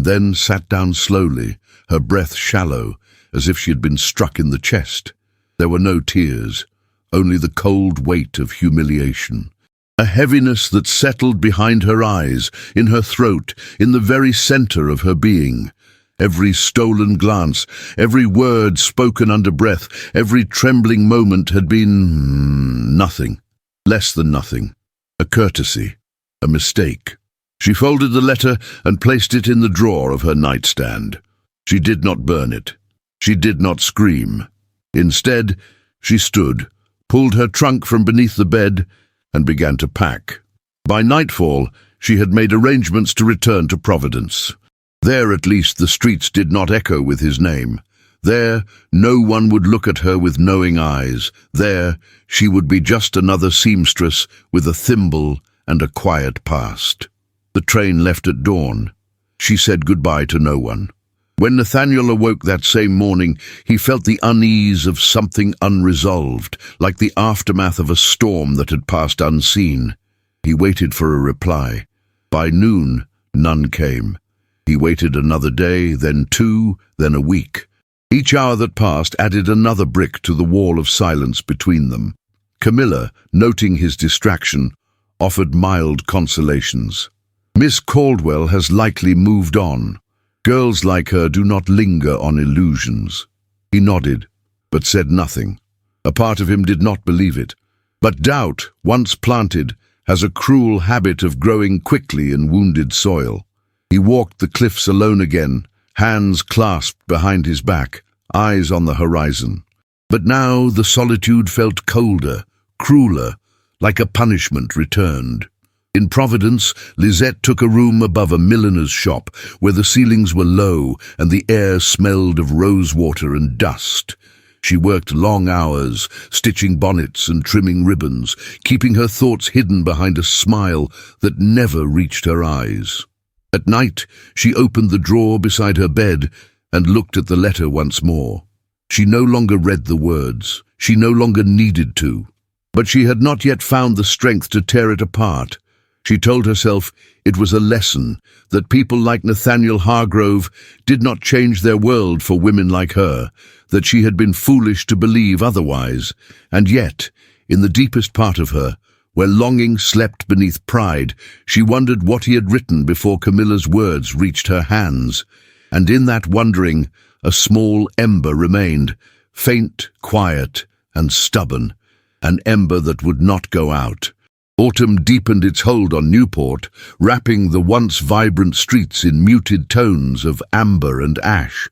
then sat down slowly, her breath shallow, as if she had been struck in the chest. There were no tears, only the cold weight of humiliation. A heaviness that settled behind her eyes, in her throat, in the very center of her being. Every stolen glance, every word spoken under breath, every trembling moment had been nothing, less than nothing, a courtesy, a mistake. She folded the letter and placed it in the drawer of her nightstand. She did not burn it. She did not scream. Instead, she stood, pulled her trunk from beneath the bed, and began to pack. By nightfall, she had made arrangements to return to Providence. There, at least, the streets did not echo with his name. There, no one would look at her with knowing eyes. There, she would be just another seamstress with a thimble and a quiet past. The train left at dawn. She said goodbye to no one. When Nathaniel awoke that same morning, he felt the unease of something unresolved, like the aftermath of a storm that had passed unseen. He waited for a reply. By noon, none came. He waited another day, then 2, then a week. Each hour that passed added another brick to the wall of silence between them. Camila, noting his distraction, offered mild consolations. "Miss Caldwell has likely moved on. Girls like her do not linger on illusions." He nodded, but said nothing. A part of him did not believe it. But doubt, once planted, has a cruel habit of growing quickly in wounded soil. He walked the cliffs alone again, hands clasped behind his back, eyes on the horizon. But now the solitude felt colder, crueler, like a punishment returned. In Providence, Lisette took a room above a milliner's shop, where the ceilings were low and the air smelled of rosewater and dust. She worked long hours, stitching bonnets and trimming ribbons, keeping her thoughts hidden behind a smile that never reached her eyes. At night, she opened the drawer beside her bed and looked at the letter once more. She no longer read the words. She no longer needed to. But she had not yet found the strength to tear it apart. She told herself it was a lesson, that people like Nathaniel Hargrove did not change their world for women like her, that she had been foolish to believe otherwise, and yet, in the deepest part of her, where longing slept beneath pride, she wondered what he had written before Camilla's words reached her hands, and in that wondering, a small ember remained, faint, quiet, and stubborn, an ember that would not go out. Autumn deepened its hold on Newport, wrapping the once vibrant streets in muted tones of amber and ash.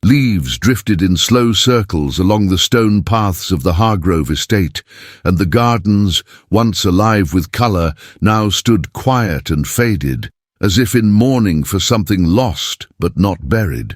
Leaves drifted in slow circles along the stone paths of the Hargrove estate, and the gardens, once alive with colour, now stood quiet and faded, as if in mourning for something lost but not buried.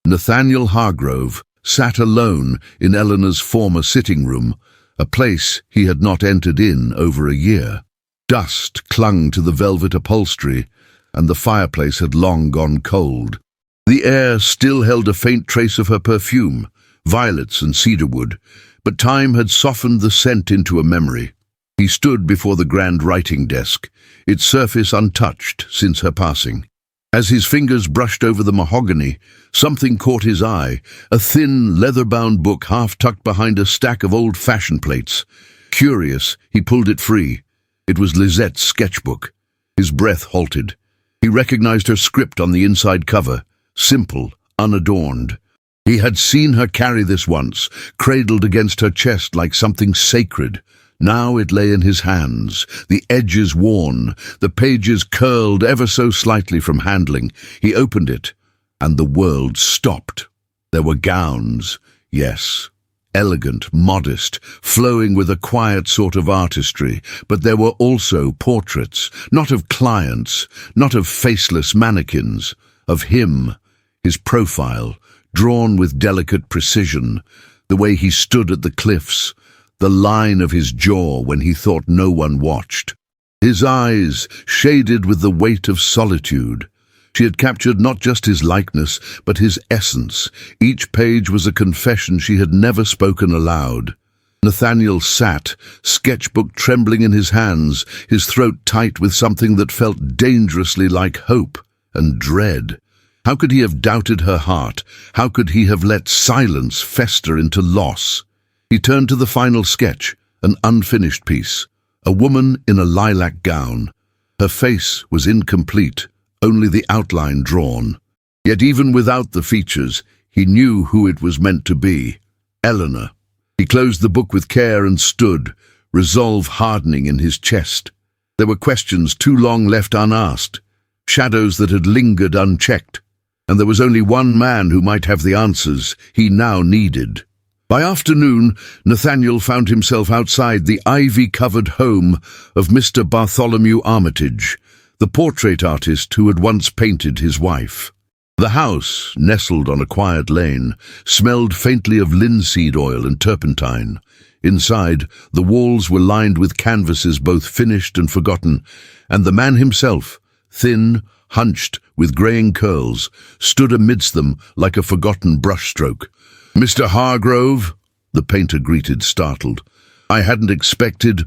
Nathaniel Hargrove sat alone in Eleanor's former sitting room, a place he had not entered in over a year. Dust clung to the velvet upholstery, and the fireplace had long gone cold. The air still held a faint trace of her perfume, violets and cedarwood, but time had softened the scent into a memory. He stood before the grand writing desk, its surface untouched since her passing. As his fingers brushed over the mahogany, something caught his eye, a thin, leather-bound book half tucked behind a stack of old fashion plates. Curious, he pulled it free. It was Lizette's sketchbook. His breath halted. He recognized her script on the inside cover, simple, unadorned. He had seen her carry this once, cradled against her chest like something sacred. Now it lay in his hands, the edges worn, the pages curled ever so slightly from handling. He opened it, and the world stopped. There were gowns, yes, elegant, modest, flowing with a quiet sort of artistry, but there were also portraits, not of clients, not of faceless mannequins, of him, his profile, drawn with delicate precision, the way he stood at the cliffs, the line of his jaw when he thought no one watched. His eyes shaded with the weight of solitude. She had captured not just his likeness, but his essence. Each page was a confession she had never spoken aloud. Nathaniel sat, sketchbook trembling in his hands, his throat tight with something that felt dangerously like hope and dread. How could he have doubted her heart? How could he have let silence fester into loss? He turned to the final sketch, an unfinished piece, a woman in a lilac gown. Her face was incomplete, only the outline drawn. Yet even without the features, he knew who it was meant to be, Eleanor. He closed the book with care and stood, resolve hardening in his chest. There were questions too long left unasked, shadows that had lingered unchecked, and there was only one man who might have the answers he now needed. By afternoon, Nathaniel found himself outside the ivy-covered home of Mr. Bartholomew Armitage, the portrait artist who had once painted his wife. The house, nestled on a quiet lane, smelled faintly of linseed oil and turpentine. Inside, the walls were lined with canvases both finished and forgotten, and the man himself, thin, hunched, with greying curls, stood amidst them like a forgotten brushstroke. "Mr. Hargrove," the painter greeted, startled. "I hadn't expected.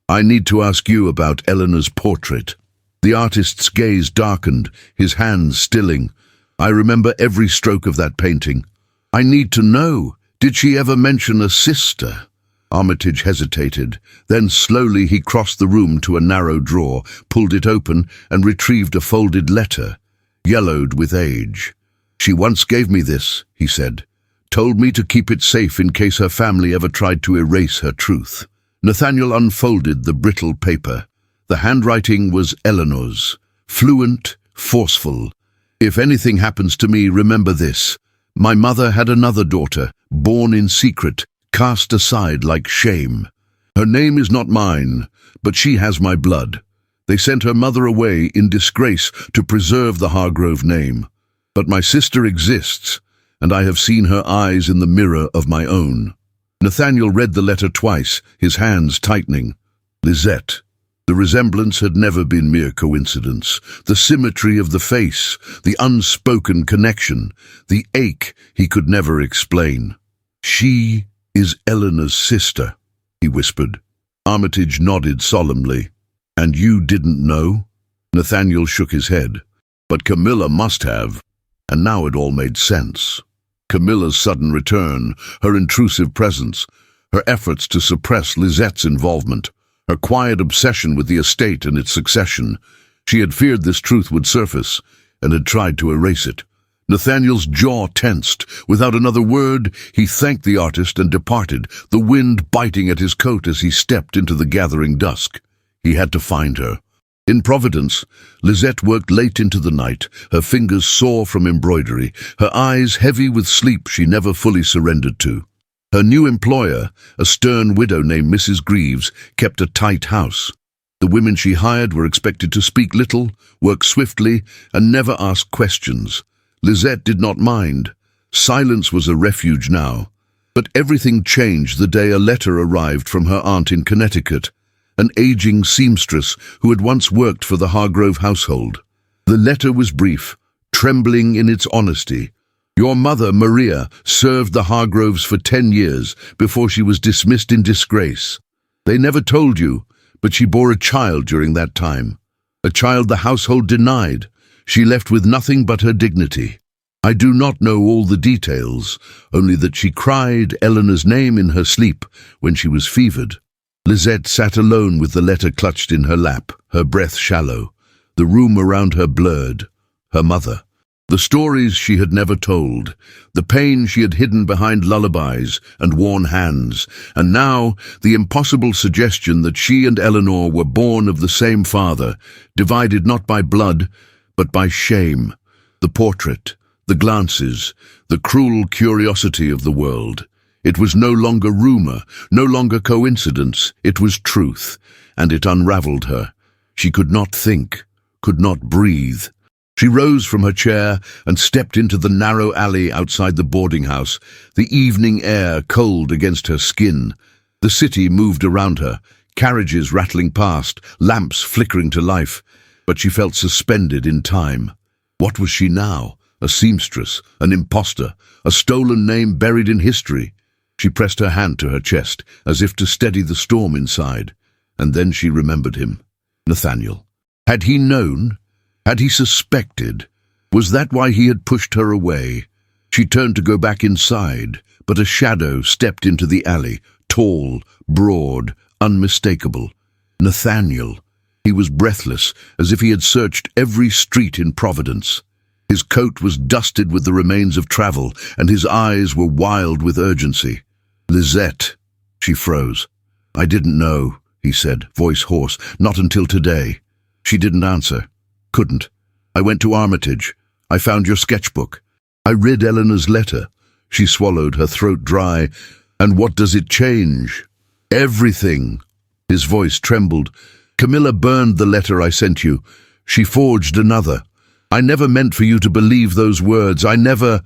I need to ask you about Eleanor's portrait." The artist's gaze darkened, his hands stilling. "I remember every stroke of that painting. I need to know, did she ever mention a sister?" Armitage hesitated. Then slowly he crossed the room to a narrow drawer, pulled it open, and retrieved a folded letter, yellowed with age. "She once gave me this," he said. "Told me to keep it safe in case her family ever tried to erase her truth." Nathaniel unfolded the brittle paper. The handwriting was Eleanor's, fluent, forceful. "If anything happens to me, remember this. My mother had another daughter, born in secret, cast aside like shame. Her name is not mine, but she has my blood. They sent her mother away in disgrace to preserve the Hargrove name. But my sister exists, and I have seen her eyes in the mirror of my own." Nathaniel read the letter twice, his hands tightening. Lisette. The resemblance had never been mere coincidence. The symmetry of the face, the unspoken connection, the ache he could never explain. "She is Eleanor's sister," he whispered. Armitage nodded solemnly. "And you didn't know?" Nathaniel shook his head. "But Camila must have." And now it all made sense. Camilla's sudden return, her intrusive presence, her efforts to suppress Lisette's involvement, her quiet obsession with the estate and its succession. She had feared this truth would surface, and had tried to erase it. Nathaniel's jaw tensed. Without another word, he thanked the artist and departed, the wind biting at his coat as he stepped into the gathering dusk. He had to find her. In Providence, Lisette worked late into the night, her fingers sore from embroidery, her eyes heavy with sleep she never fully surrendered to. Her new employer, a stern widow named Mrs. Greaves, kept a tight house. The women she hired were expected to speak little, work swiftly, and never ask questions. Lisette did not mind. Silence was a refuge now. But everything changed the day a letter arrived from her aunt in Connecticut, an aging seamstress who had once worked for the Hargrove household. The letter was brief, trembling in its honesty. "Your mother, Maria, served the Hargroves for 10 years before she was dismissed in disgrace. They never told you, but she bore a child during that time. A child the household denied. She left with nothing but her dignity. I do not know all the details, only that she cried Eleanor's name in her sleep when she was fevered." Lisette sat alone with the letter clutched in her lap, her breath shallow, the room around her blurred. Her mother. The stories she had never told, the pain she had hidden behind lullabies and worn hands, and now the impossible suggestion that she and Eleanor were born of the same father, divided not by blood, but by shame. The portrait, the glances, the cruel curiosity of the world. It was no longer rumor, no longer coincidence, it was truth, and it unraveled her. She could not think, could not breathe. She rose from her chair and stepped into the narrow alley outside the boarding house, the evening air cold against her skin. The city moved around her, carriages rattling past, lamps flickering to life, but she felt suspended in time. What was she now? A seamstress, an impostor, a stolen name buried in history. She pressed her hand to her chest, as if to steady the storm inside, and then she remembered him. Nathaniel. Had he known? Had he suspected? Was that why he had pushed her away? She turned to go back inside, but a shadow stepped into the alley, tall, broad, unmistakable. Nathaniel. He was breathless, as if he had searched every street in Providence. His coat was dusted with the remains of travel, and his eyes were wild with urgency. "Lisette." She froze. "I didn't know," he said, voice hoarse. "Not until today." She didn't answer. Couldn't. "I went to Armitage. I found your sketchbook. I read Eleanor's letter." She swallowed, her throat dry. "And what does it change?" "Everything." His voice trembled. "Camila burned the letter I sent you. She forged another. I never meant for you to believe those words. I never—"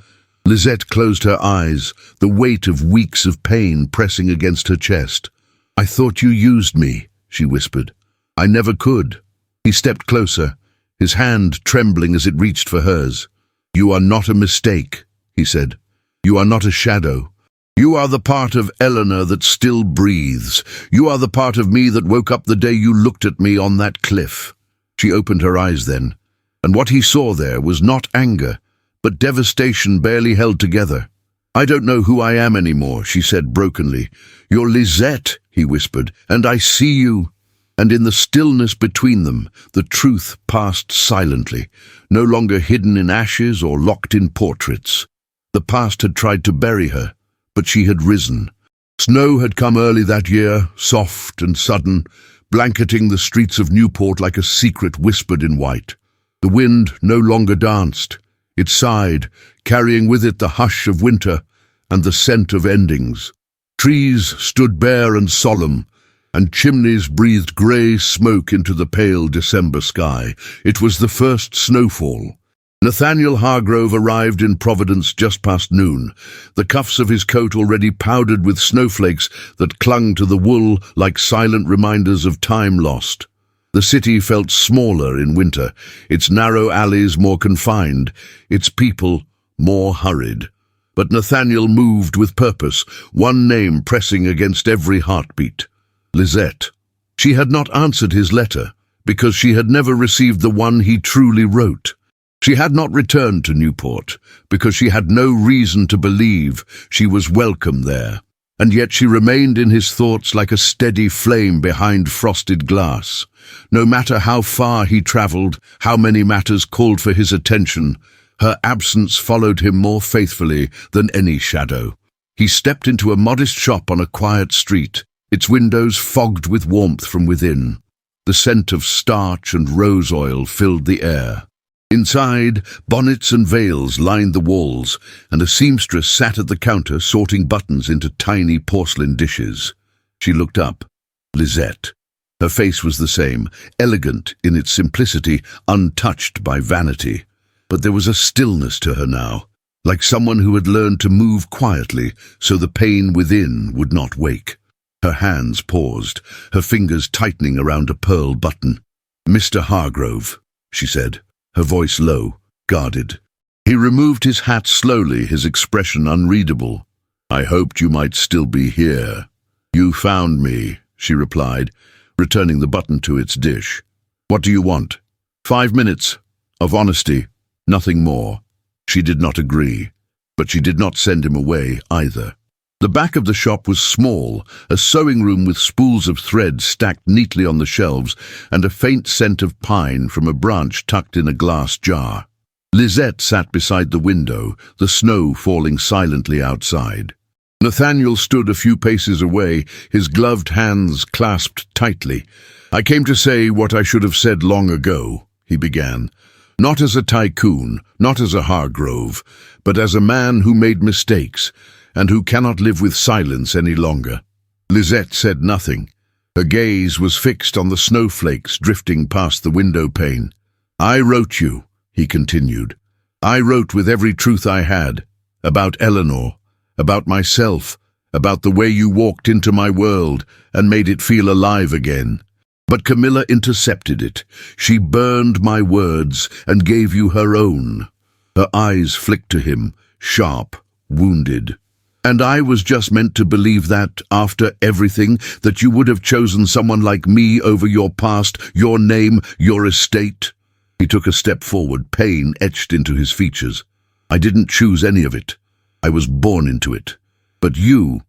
Lisette closed her eyes, the weight of weeks of pain pressing against her chest. "I thought you used me," she whispered. "I never could." He stepped closer, his hand trembling as it reached for hers. "You are not a mistake," he said. "You are not a shadow. You are the part of Eleanor that still breathes. You are the part of me that woke up the day you looked at me on that cliff." She opened her eyes then, and what he saw there was not anger, but devastation barely held together. "I don't know who I am anymore," she said brokenly. "You're Lisette," he whispered, "and I see you." And in the stillness between them, the truth passed silently, no longer hidden in ashes or locked in portraits. The past had tried to bury her, but she had risen. Snow had come early that year, soft and sudden, blanketing the streets of Newport like a secret whispered in white. The wind no longer danced. It sighed, carrying with it the hush of winter and the scent of endings. Trees stood bare and solemn, and chimneys breathed grey smoke into the pale December sky. It was the first snowfall. Nathaniel Hargrove arrived in Providence just past noon, the cuffs of his coat already powdered with snowflakes that clung to the wool like silent reminders of time lost. The city felt smaller in winter, its narrow alleys more confined, its people more hurried. But Nathaniel moved with purpose, one name pressing against every heartbeat: Lisette. She had not answered his letter, because she had never received the one he truly wrote. She had not returned to Newport, because she had no reason to believe she was welcome there, and yet she remained in his thoughts like a steady flame behind frosted glass. No matter how far he travelled, how many matters called for his attention, her absence followed him more faithfully than any shadow. He stepped into a modest shop on a quiet street, its windows fogged with warmth from within. The scent of starch and rose oil filled the air. Inside, bonnets and veils lined the walls, and a seamstress sat at the counter sorting buttons into tiny porcelain dishes. She looked up. Lisette. Her face was the same, elegant in its simplicity, untouched by vanity. But there was a stillness to her now, like someone who had learned to move quietly so the pain within would not wake. Her hands paused, her fingers tightening around a pearl button. "Mr. Hargrove," she said, her voice low, guarded. He removed his hat slowly, his expression unreadable. "I hoped you might still be here." "You found me," she replied, returning the button to its dish. "What do you want?" 5 minutes of honesty, nothing more." She did not agree, but she did not send him away either. The back of the shop was small, a sewing room with spools of thread stacked neatly on the shelves, and a faint scent of pine from a branch tucked in a glass jar. Lisette sat beside the window, the snow falling silently outside. Nathaniel stood a few paces away, his gloved hands clasped tightly. "I came to say what I should have said long ago," he began. "Not as a Tycoon, not as a Hargrove, but as a man who made mistakes, and who cannot live with silence any longer." Lisette said nothing. Her gaze was fixed on the snowflakes drifting past the window pane. "I wrote you," he continued. "I wrote with every truth I had, about Eleanor, about myself, about the way you walked into my world and made it feel alive again. But Camila intercepted it. She burned my words and gave you her own." Her eyes flicked to him, sharp, wounded. "And I was just meant to believe that, after everything, that you would have chosen someone like me over your past, your name, your estate." He took a step forward, pain etched into his features. "I didn't choose any of it. I was born into it. But you,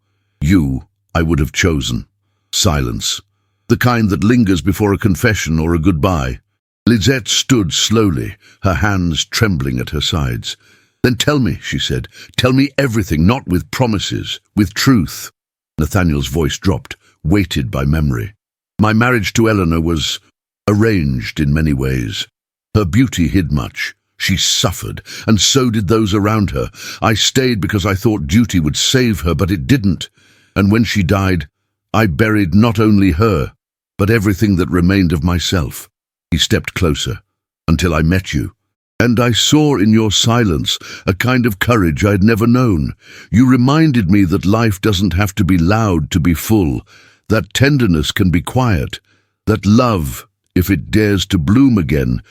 I would have chosen. Silence. The kind that lingers before a confession or a goodbye." Lisette stood slowly, her hands trembling at her sides. "Then tell me," she said. "Tell me everything, not with promises, with truth." Nathaniel's voice dropped, weighted by memory. "My marriage to Eleanor was arranged in many ways. Her beauty hid much. She suffered, and so did those around her. I stayed because I thought duty would save her, but it didn't. And when she died, I buried not only her, but everything that remained of myself." He stepped closer, "until I met you. And I saw in your silence a kind of courage I'd never known. You reminded me that life doesn't have to be loud to be full, that tenderness can be quiet, that love, if it dares to bloom again,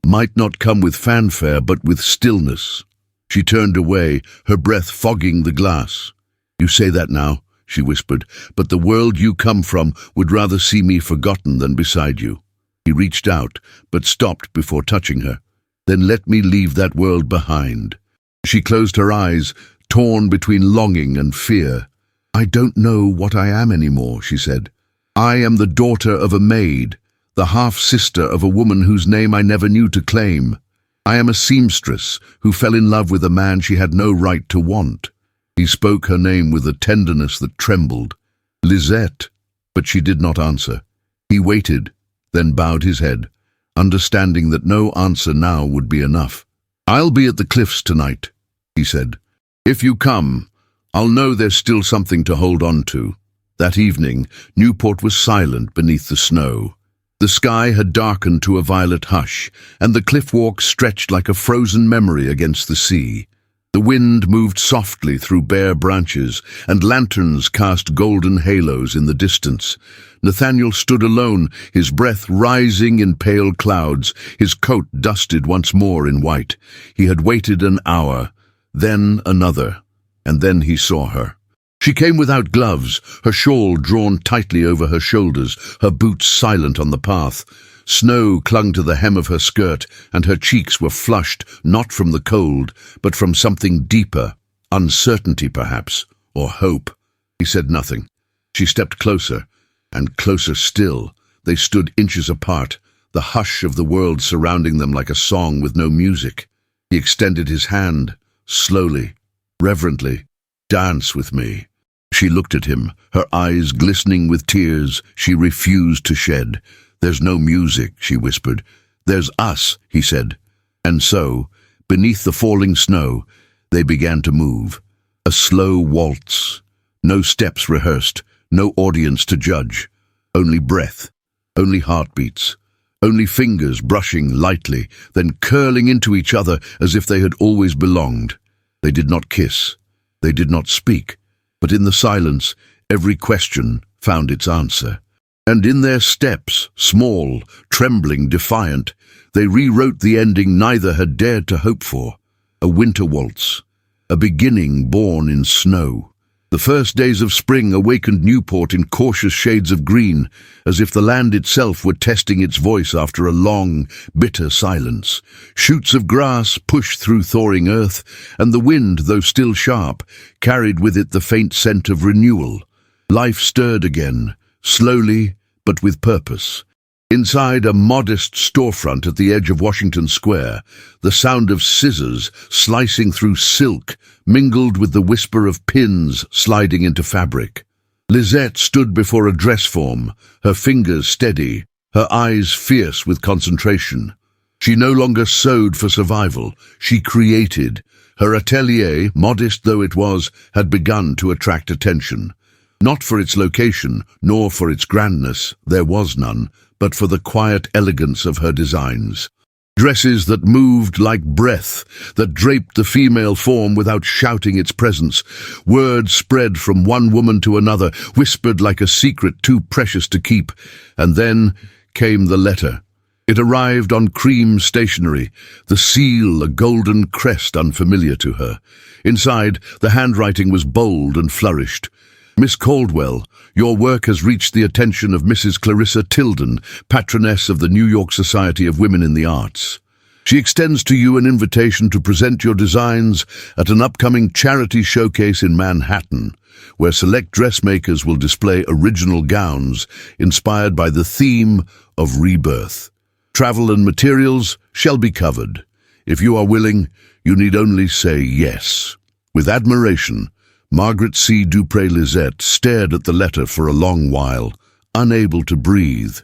might not come with fanfare but with stillness." She turned away, her breath fogging the glass. "You say that now," she whispered, "but the world you come from would rather see me forgotten than beside you." He reached out, but stopped before touching her. "Then let me leave that world behind." She closed her eyes, torn between longing and fear. "I don't know what I am anymore," she said. "I am the daughter of a maid, the half-sister of a woman whose name I never knew to claim. I am a seamstress who fell in love with a man she had no right to want." He spoke her name with a tenderness that trembled. "Lisette," but she did not answer. He waited, then bowed his head, understanding that no answer now would be enough. "I'll be at the cliffs tonight," he said. "If you come, I'll know there's still something to hold on to." That evening, Newport was silent beneath the snow. The sky had darkened to a violet hush, and the cliff-walk stretched like a frozen memory against the sea. The wind moved softly through bare branches, and lanterns cast golden halos in the distance. Nathaniel stood alone, his breath rising in pale clouds, his coat dusted once more in white. He had waited an hour, then another, and then he saw her. She came without gloves, her shawl drawn tightly over her shoulders, her boots silent on the path. Snow clung to the hem of her skirt, and her cheeks were flushed, not from the cold, but from something deeper, uncertainty perhaps, or hope. He said nothing. She stepped closer, and closer still. They stood inches apart, the hush of the world surrounding them like a song with no music. He extended his hand, slowly, reverently. "Dance with me." She looked at him, her eyes glistening with tears she refused to shed. "There's no music," she whispered. "There's us," he said. And so, beneath the falling snow, they began to move. A slow waltz. No steps rehearsed, no audience to judge. Only breath, only heartbeats, only fingers brushing lightly, then curling into each other as if they had always belonged. They did not kiss. They did not speak. But in the silence, every question found its answer. And in their steps, small, trembling, defiant, they rewrote the ending neither had dared to hope for. A winter waltz, a beginning born in snow. The first days of spring awakened Newport in cautious shades of green, as if the land itself were testing its voice after a long, bitter silence. Shoots of grass pushed through thawing earth, and the wind, though still sharp, carried with it the faint scent of renewal. Life stirred again, slowly but with purpose. Inside a modest storefront at the edge of Washington Square, the sound of scissors slicing through silk mingled with the whisper of pins sliding into fabric. Lisette stood before a dress form, her fingers steady, her eyes fierce with concentration. She no longer sewed for survival, she created. Her atelier, modest though it was, had begun to attract attention. Not for its location, nor for its grandness, there was none, but for the quiet elegance of her designs. Dresses that moved like breath, that draped the female form without shouting its presence. Words spread from one woman to another, whispered like a secret too precious to keep. And then came the letter. It arrived on cream stationery, the seal a golden crest unfamiliar to her. Inside, the handwriting was bold and flourished. "Miss Caldwell, your work has reached the attention of Mrs. Clarissa Tilden, patroness of the New York Society of Women in the Arts. She extends to you an invitation to present your designs at an upcoming charity showcase in Manhattan, where select dressmakers will display original gowns inspired by the theme of rebirth. Travel and materials shall be covered. If you are willing, you need only say yes." With admiration, Margaret C. Dupré Lisette stared at the letter for a long while, unable to breathe.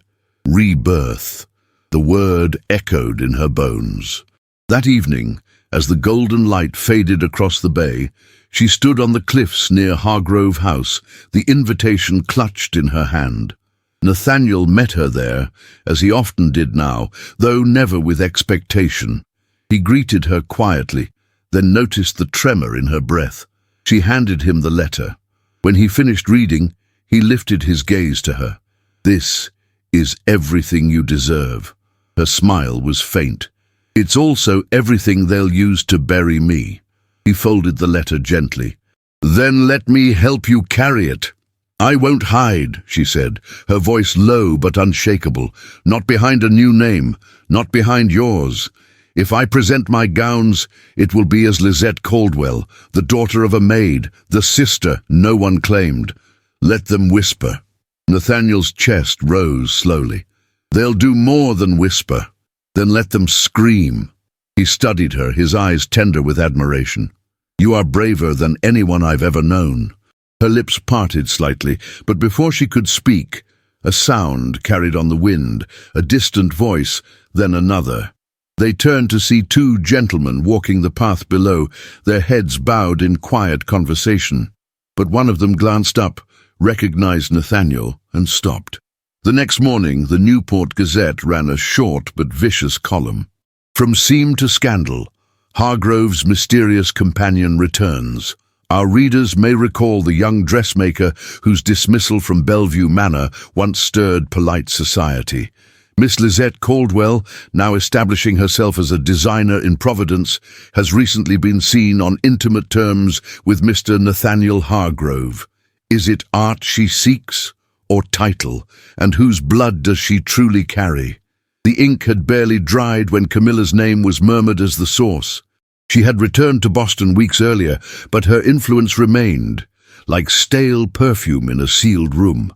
Rebirth. The word echoed in her bones. That evening, as the golden light faded across the bay, she stood on the cliffs near Hargrove House, the invitation clutched in her hand. Nathaniel met her there, as he often did now, though never with expectation. He greeted her quietly, then noticed the tremor in her breath. She handed him the letter. When he finished reading, he lifted his gaze to her. "This is everything you deserve." Her smile was faint. "It's also everything they'll use to bury me." He folded the letter gently. "Then let me help you carry it." "I won't hide," she said, her voice low but unshakable. "Not behind a new name, not behind yours. If I present my gowns, it will be as Lisette Caldwell, the daughter of a maid, the sister no one claimed. Let them whisper." Nathaniel's chest rose slowly. "They'll do more than whisper. Then let them scream." He studied her, his eyes tender with admiration. "You are braver than anyone I've ever known." Her lips parted slightly, but before she could speak, a sound carried on the wind, a distant voice, then another. They turned to see two gentlemen walking the path below, their heads bowed in quiet conversation. But one of them glanced up, recognized Nathaniel, and stopped. The next morning, the Newport Gazette ran a short but vicious column. From seam to scandal, Hargrove's mysterious companion returns. Our readers may recall the young dressmaker whose dismissal from Bellevue Manor once stirred polite society. Miss Lizette Caldwell, now establishing herself as a designer in Providence, has recently been seen on intimate terms with Mr. Nathaniel Hargrove. Is it art she seeks, or title, and whose blood does she truly carry? The ink had barely dried when Camilla's name was murmured as the source. She had returned to Boston weeks earlier, but her influence remained, like stale perfume in a sealed room.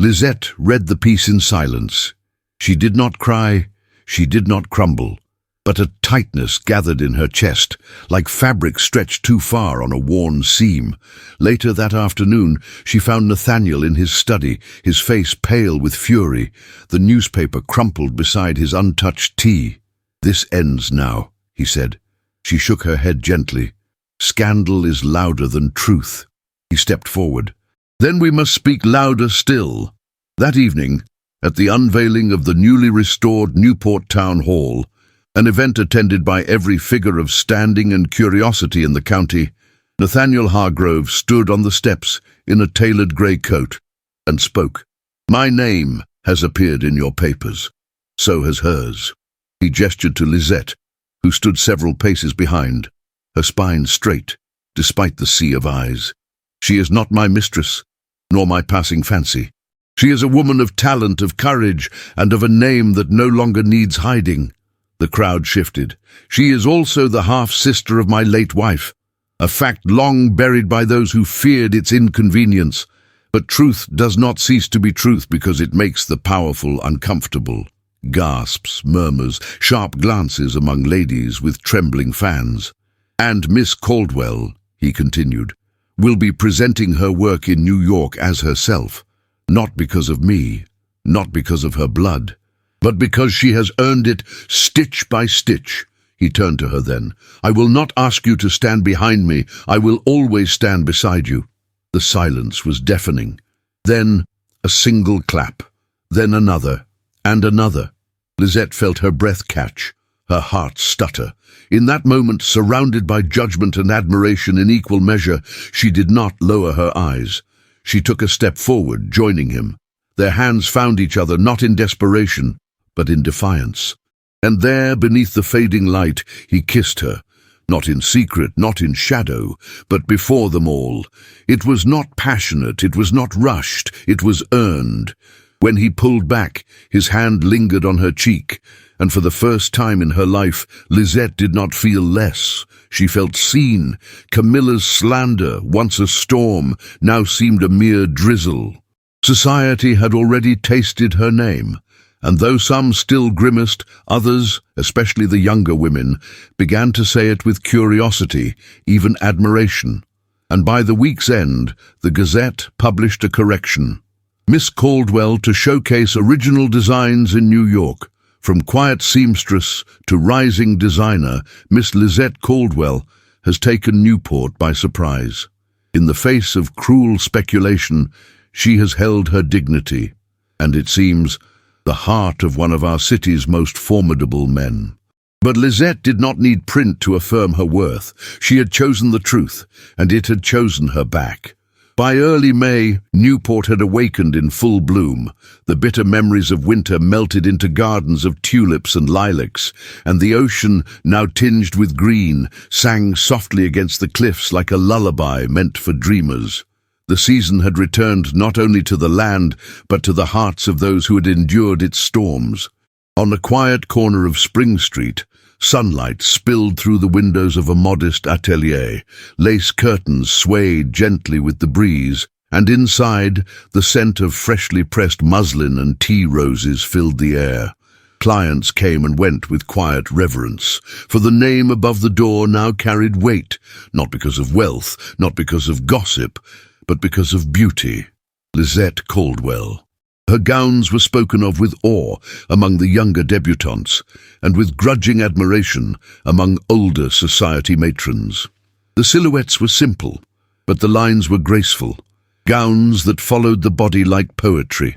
Lizette read the piece in silence. She did not cry, she did not crumble, but a tightness gathered in her chest, like fabric stretched too far on a worn seam. Later that afternoon, she found Nathaniel in his study, his face pale with fury, the newspaper crumpled beside his untouched tea. "This ends now," he said. She shook her head gently. "Scandal is louder than truth." He stepped forward. "Then we must speak louder still." That evening, at the unveiling of the newly restored Newport Town Hall, an event attended by every figure of standing and curiosity in the county, Nathaniel Hargrove stood on the steps in a tailored grey coat and spoke. "My name has appeared in your papers. So has hers." He gestured to Lizette, who stood several paces behind, her spine straight, despite the sea of eyes. "She is not my mistress, nor my passing fancy. She is a woman of talent, of courage, and of a name that no longer needs hiding." The crowd shifted. "She is also the half-sister of my late wife, a fact long buried by those who feared its inconvenience. But truth does not cease to be truth because it makes the powerful uncomfortable." Gasps, murmurs, sharp glances among ladies with trembling fans. "And Miss Caldwell," he continued, "will be presenting her work in New York as herself, not because of me, not because of her blood, but because she has earned it stitch by stitch." He turned to her then. "I will not ask you to stand behind me. I will always stand beside you." The silence was deafening. Then a single clap, then another, and another. Lizette felt her breath catch, her heart stutter. In that moment, surrounded by judgment and admiration in equal measure, she did not lower her eyes. She took a step forward, joining him. Their hands found each other not in desperation, but in defiance. And there, beneath the fading light, he kissed her, not in secret, not in shadow, but before them all. It was not passionate, it was not rushed, it was earned. When he pulled back, his hand lingered on her cheek, and for the first time in her life, Lizette did not feel less. She felt seen. Camilla's slander, once a storm, now seemed a mere drizzle. Society had already tasted her name, and though some still grimaced, others, especially the younger women, began to say it with curiosity, even admiration. And by the week's end, the Gazette published a correction. Miss Caldwell to showcase original designs in New York. From quiet seamstress to rising designer, Miss Lizette Caldwell has taken Newport by surprise. In the face of cruel speculation, she has held her dignity, and it seems, the heart of one of our city's most formidable men. But Lizette did not need print to affirm her worth. She had chosen the truth, and it had chosen her back. By early May, Newport had awakened in full bloom. The bitter memories of winter melted into gardens of tulips and lilacs, and the ocean, now tinged with green, sang softly against the cliffs like a lullaby meant for dreamers. The season had returned not only to the land, but to the hearts of those who had endured its storms. On a quiet corner of Spring Street, sunlight spilled through the windows of a modest atelier. Lace curtains swayed gently with the breeze, and inside, the scent of freshly pressed muslin and tea roses filled the air. Clients came and went with quiet reverence, for the name above the door now carried weight, not because of wealth, not because of gossip, but because of beauty. Lizette Caldwell. Her gowns were spoken of with awe among the younger debutantes, and with grudging admiration among older society matrons. The silhouettes were simple, but the lines were graceful, gowns that followed the body like poetry.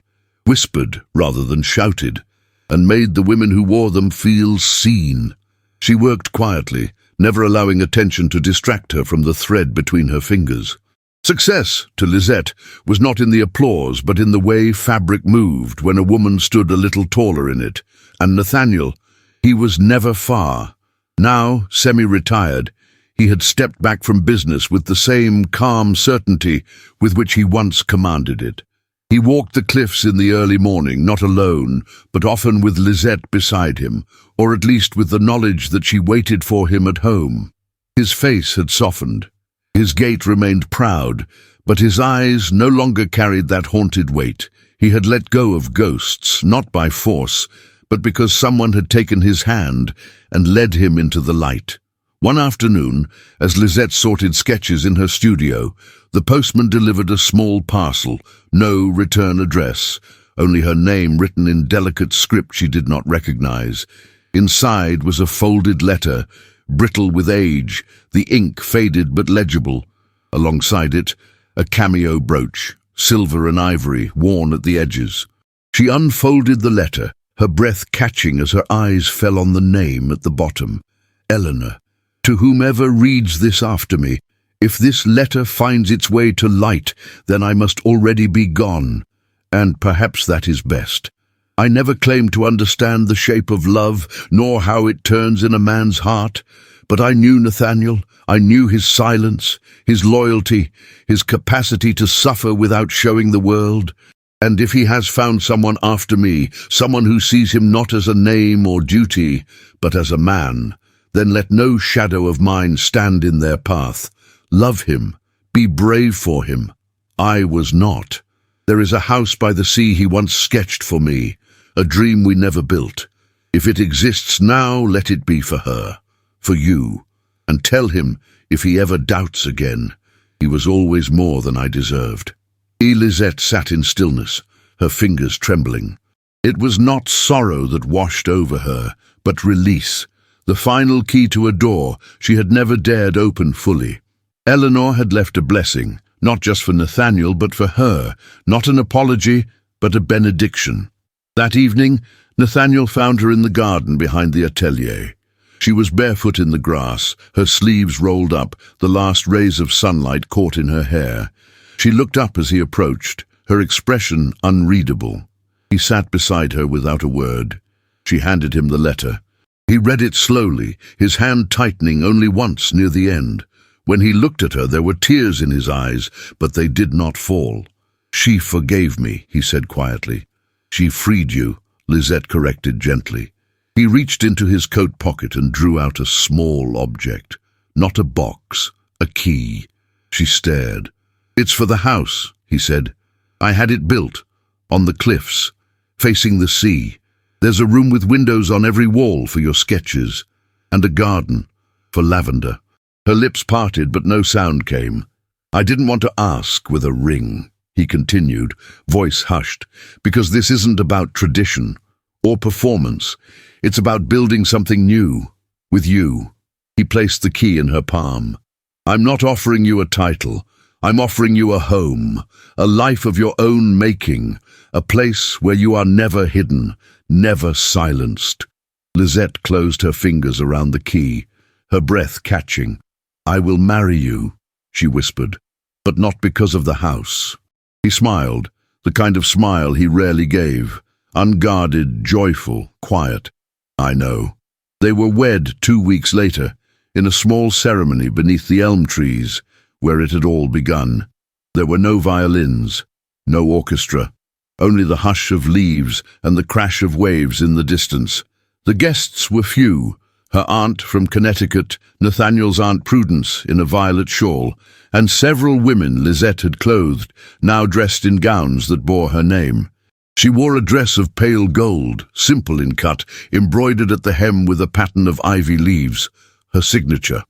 whispered rather than shouted, and made the women who wore them feel seen. She worked quietly, never allowing attention to distract her from the thread between her fingers. Success, to Lisette, was not in the applause but in the way fabric moved when a woman stood a little taller in it, and Nathaniel, he was never far. Now, semi-retired, he had stepped back from business with the same calm certainty with which he once commanded it. He walked the cliffs in the early morning, not alone, but often with Lisette beside him, or at least with the knowledge that she waited for him at home. His face had softened. His gait remained proud, but his eyes no longer carried that haunted weight. He had let go of ghosts, not by force, but because someone had taken his hand and led him into the light. One afternoon, as Lisette sorted sketches in her studio, the postman delivered a small parcel, no return address, only her name written in delicate script she did not recognize. Inside was a folded letter, brittle with age, the ink faded but legible. Alongside it, a cameo brooch, silver and ivory, worn at the edges. She unfolded the letter, her breath catching as her eyes fell on the name at the bottom. Eleanor. To whomever reads this after me, if this letter finds its way to light, then I must already be gone, and perhaps that is best. I never claimed to understand the shape of love, nor how it turns in a man's heart, but I knew Nathaniel, I knew his silence, his loyalty, his capacity to suffer without showing the world. And if he has found someone after me, someone who sees him not as a name or duty, but as a man, then let no shadow of mine stand in their path. Love him, be brave for him. I was not. There is a house by the sea he once sketched for me, a dream we never built. If it exists now, let it be for her, for you. And tell him, if he ever doubts again, he was always more than I deserved. Lisette sat in stillness, her fingers trembling. It was not sorrow that washed over her, but release, the final key to a door she had never dared open fully. Eleanor had left a blessing, not just for Nathaniel, but for her, not an apology, but a benediction. That evening, Nathaniel found her in the garden behind the atelier. She was barefoot in the grass, her sleeves rolled up, the last rays of sunlight caught in her hair. She looked up as he approached, her expression unreadable. He sat beside her without a word. She handed him the letter. He read it slowly, his hand tightening only once near the end. When he looked at her, there were tears in his eyes, but they did not fall. She forgave me, he said quietly. She freed you, Lisette corrected gently. He reached into his coat pocket and drew out a small object. Not a box, a key. She stared. It's for the house, he said. I had it built, on the cliffs, facing the sea. There's a room with windows on every wall for your sketches, and a garden for lavender. Her lips parted, but no sound came. I didn't want to ask with a ring, he continued, voice hushed, because this isn't about tradition or performance. It's about building something new, with you. He placed the key in her palm. I'm not offering you a title. I'm offering you a home, a life of your own making, a place where you are never hidden, never silenced. Lisette closed her fingers around the key, her breath catching. I will marry you, she whispered, but not because of the house. He smiled, the kind of smile he rarely gave, unguarded, joyful, quiet. I know. They were wed 2 weeks later, in a small ceremony beneath the elm trees, where it had all begun. There were no violins, no orchestra, only the hush of leaves and the crash of waves in the distance. The guests were few, her aunt from Connecticut, Nathaniel's Aunt Prudence in a violet shawl, and several women Lisette had clothed, now dressed in gowns that bore her name. She wore a dress of pale gold, simple in cut, embroidered at the hem with a pattern of ivy leaves, her signature.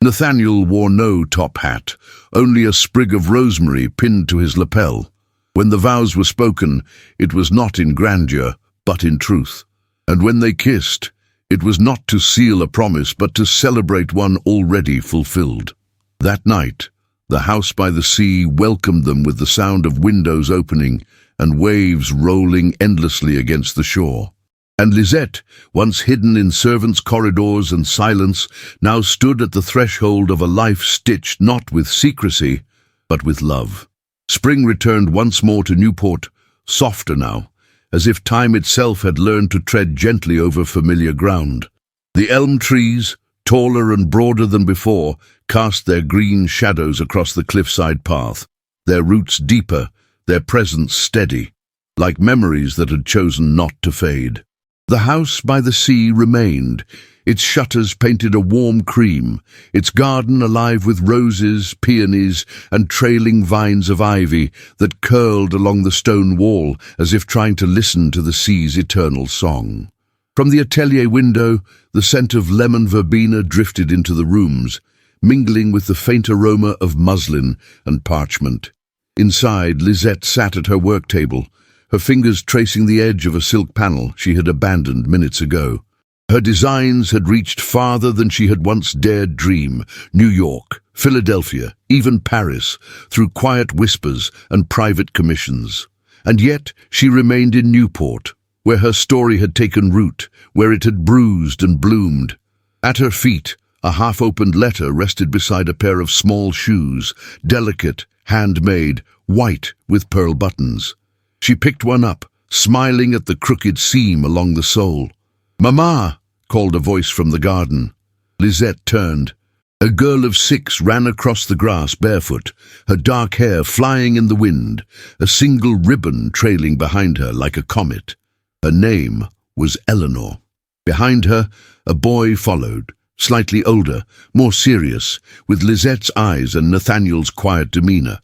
Nathaniel wore no top hat, only a sprig of rosemary pinned to his lapel. When the vows were spoken, it was not in grandeur, but in truth. And when they kissed, it was not to seal a promise, but to celebrate one already fulfilled. That night, the house by the sea welcomed them with the sound of windows opening and waves rolling endlessly against the shore. And Lisette, once hidden in servants' corridors and silence, now stood at the threshold of a life stitched not with secrecy, but with love. Spring returned once more to Newport, softer now, as if time itself had learned to tread gently over familiar ground. The elm trees, taller and broader than before, cast their green shadows across the cliffside path, their roots deeper, their presence steady, like memories that had chosen not to fade. The house by the sea remained, its shutters painted a warm cream, its garden alive with roses, peonies, and trailing vines of ivy that curled along the stone wall as if trying to listen to the sea's eternal song. From the atelier window, the scent of lemon verbena drifted into the rooms, mingling with the faint aroma of muslin and parchment. Inside, Lisette sat at her work table, her fingers tracing the edge of a silk panel she had abandoned minutes ago. Her designs had reached farther than she had once dared dream: New York, Philadelphia, even Paris, through quiet whispers and private commissions. And yet she remained in Newport, where her story had taken root, where it had bruised and bloomed. At her feet, a half-opened letter rested beside a pair of small shoes, delicate, handmade, white with pearl buttons. She picked one up, smiling at the crooked seam along the sole. "Mama!" called a voice from the garden. Lisette turned. A girl of 6 ran across the grass barefoot, her dark hair flying in the wind, a single ribbon trailing behind her like a comet. Her name was Eleanor. Behind her, a boy followed, slightly older, more serious, with Lisette's eyes and Nathaniel's quiet demeanor.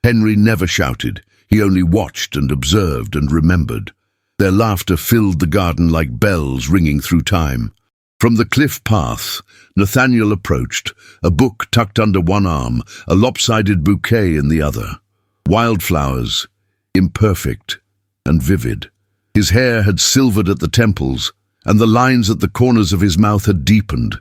Henry never shouted. He only watched and observed and remembered. Their laughter filled the garden like bells ringing through time. From the cliff path, Nathaniel approached, a book tucked under one arm, a lopsided bouquet in the other. Wildflowers, imperfect and vivid. His hair had silvered at the temples, and the lines at the corners of his mouth had deepened.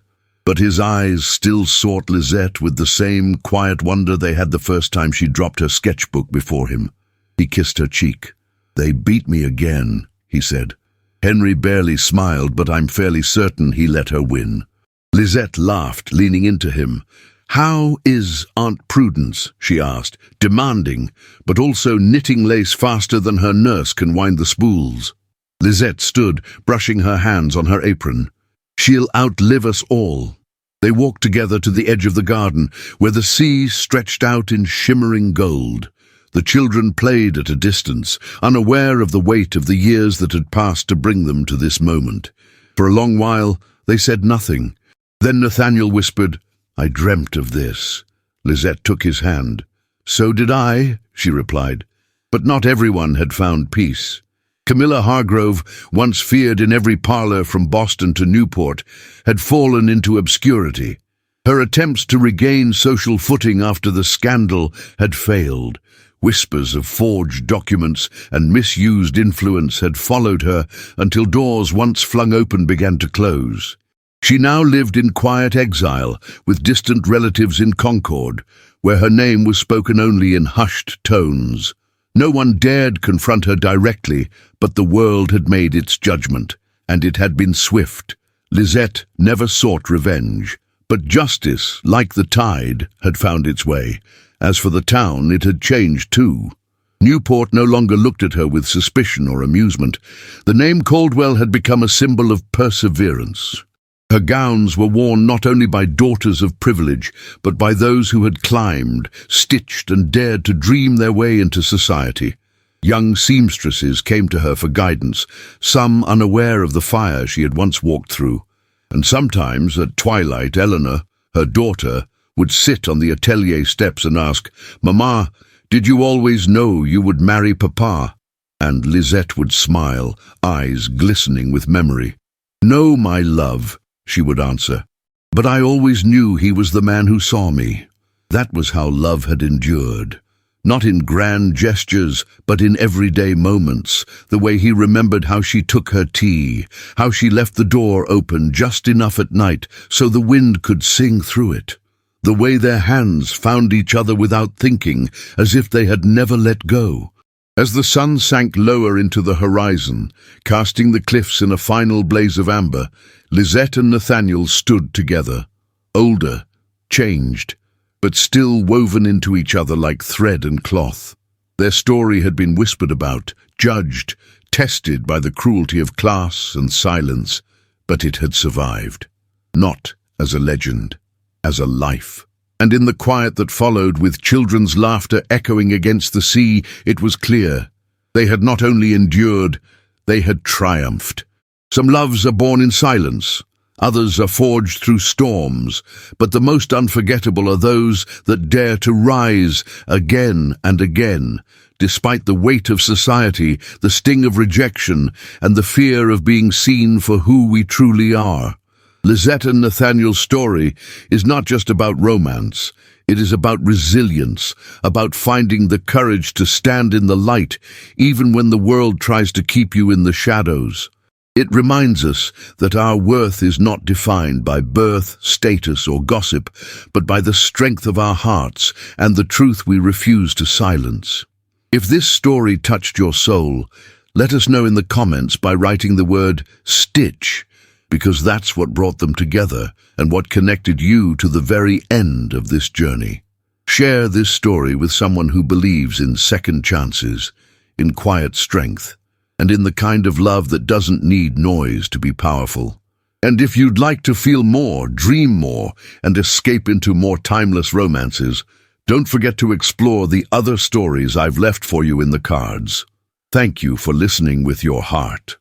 But his eyes still sought Lisette with the same quiet wonder they had the first time she dropped her sketchbook before him. He kissed her cheek. "They beat me again," he said. Henry barely smiled, but I'm fairly certain he let her win. Lisette laughed, leaning into him. "How is Aunt Prudence?" she asked, demanding, but also knitting lace faster than her nurse can wind the spools. Lisette stood, brushing her hands on her apron. "She'll outlive us all." They walked together to the edge of the garden, where the sea stretched out in shimmering gold. The children played at a distance, unaware of the weight of the years that had passed to bring them to this moment. For a long while, they said nothing. Then Nathaniel whispered, "I dreamt of this." Lisette took his hand. "So did I," she replied. But not everyone had found peace. Camila Hargrove, once feared in every parlor from Boston to Newport, had fallen into obscurity. Her attempts to regain social footing after the scandal had failed. Whispers of forged documents and misused influence had followed her until doors once flung open began to close. She now lived in quiet exile, with distant relatives in Concord, where her name was spoken only in hushed tones. No one dared confront her directly, but the world had made its judgment, and it had been swift. Lisette never sought revenge, but justice, like the tide, had found its way. As for the town, it had changed too. Newport no longer looked at her with suspicion or amusement. The name Caldwell had become a symbol of perseverance. Her gowns were worn not only by daughters of privilege, but by those who had climbed, stitched, and dared to dream their way into society. Young seamstresses came to her for guidance, some unaware of the fire she had once walked through. And sometimes, at twilight, Eleanor, her daughter, would sit on the atelier steps and ask, "Mama, did you always know you would marry Papa?" And Lisette would smile, eyes glistening with memory. "No, my love," she would answer, "but I always knew he was the man who saw me." That was how love had endured. Not in grand gestures, but in everyday moments, the way he remembered how she took her tea, how she left the door open just enough at night so the wind could sing through it. The way their hands found each other without thinking, as if they had never let go. As the sun sank lower into the horizon, casting the cliffs in a final blaze of amber, Lisette and Nathaniel stood together, older, changed, but still woven into each other like thread and cloth. Their story had been whispered about, judged, tested by the cruelty of class and silence, but it had survived. Not as a legend, as a life. And in the quiet that followed, with children's laughter echoing against the sea, it was clear. They had not only endured, they had triumphed. Some loves are born in silence, others are forged through storms, but the most unforgettable are those that dare to rise again and again, despite the weight of society, the sting of rejection, and the fear of being seen for who we truly are. Lisette and Nathaniel's story is not just about romance. It is about resilience, about finding the courage to stand in the light, even when the world tries to keep you in the shadows. It reminds us that our worth is not defined by birth, status, or gossip, but by the strength of our hearts and the truth we refuse to silence. If this story touched your soul, let us know in the comments by writing the word "stitch," because that's what brought them together and what connected you to the very end of this journey. Share this story with someone who believes in second chances, in quiet strength, and in the kind of love that doesn't need noise to be powerful. And if you'd like to feel more, dream more, and escape into more timeless romances, don't forget to explore the other stories I've left for you in the cards. Thank you for listening with your heart.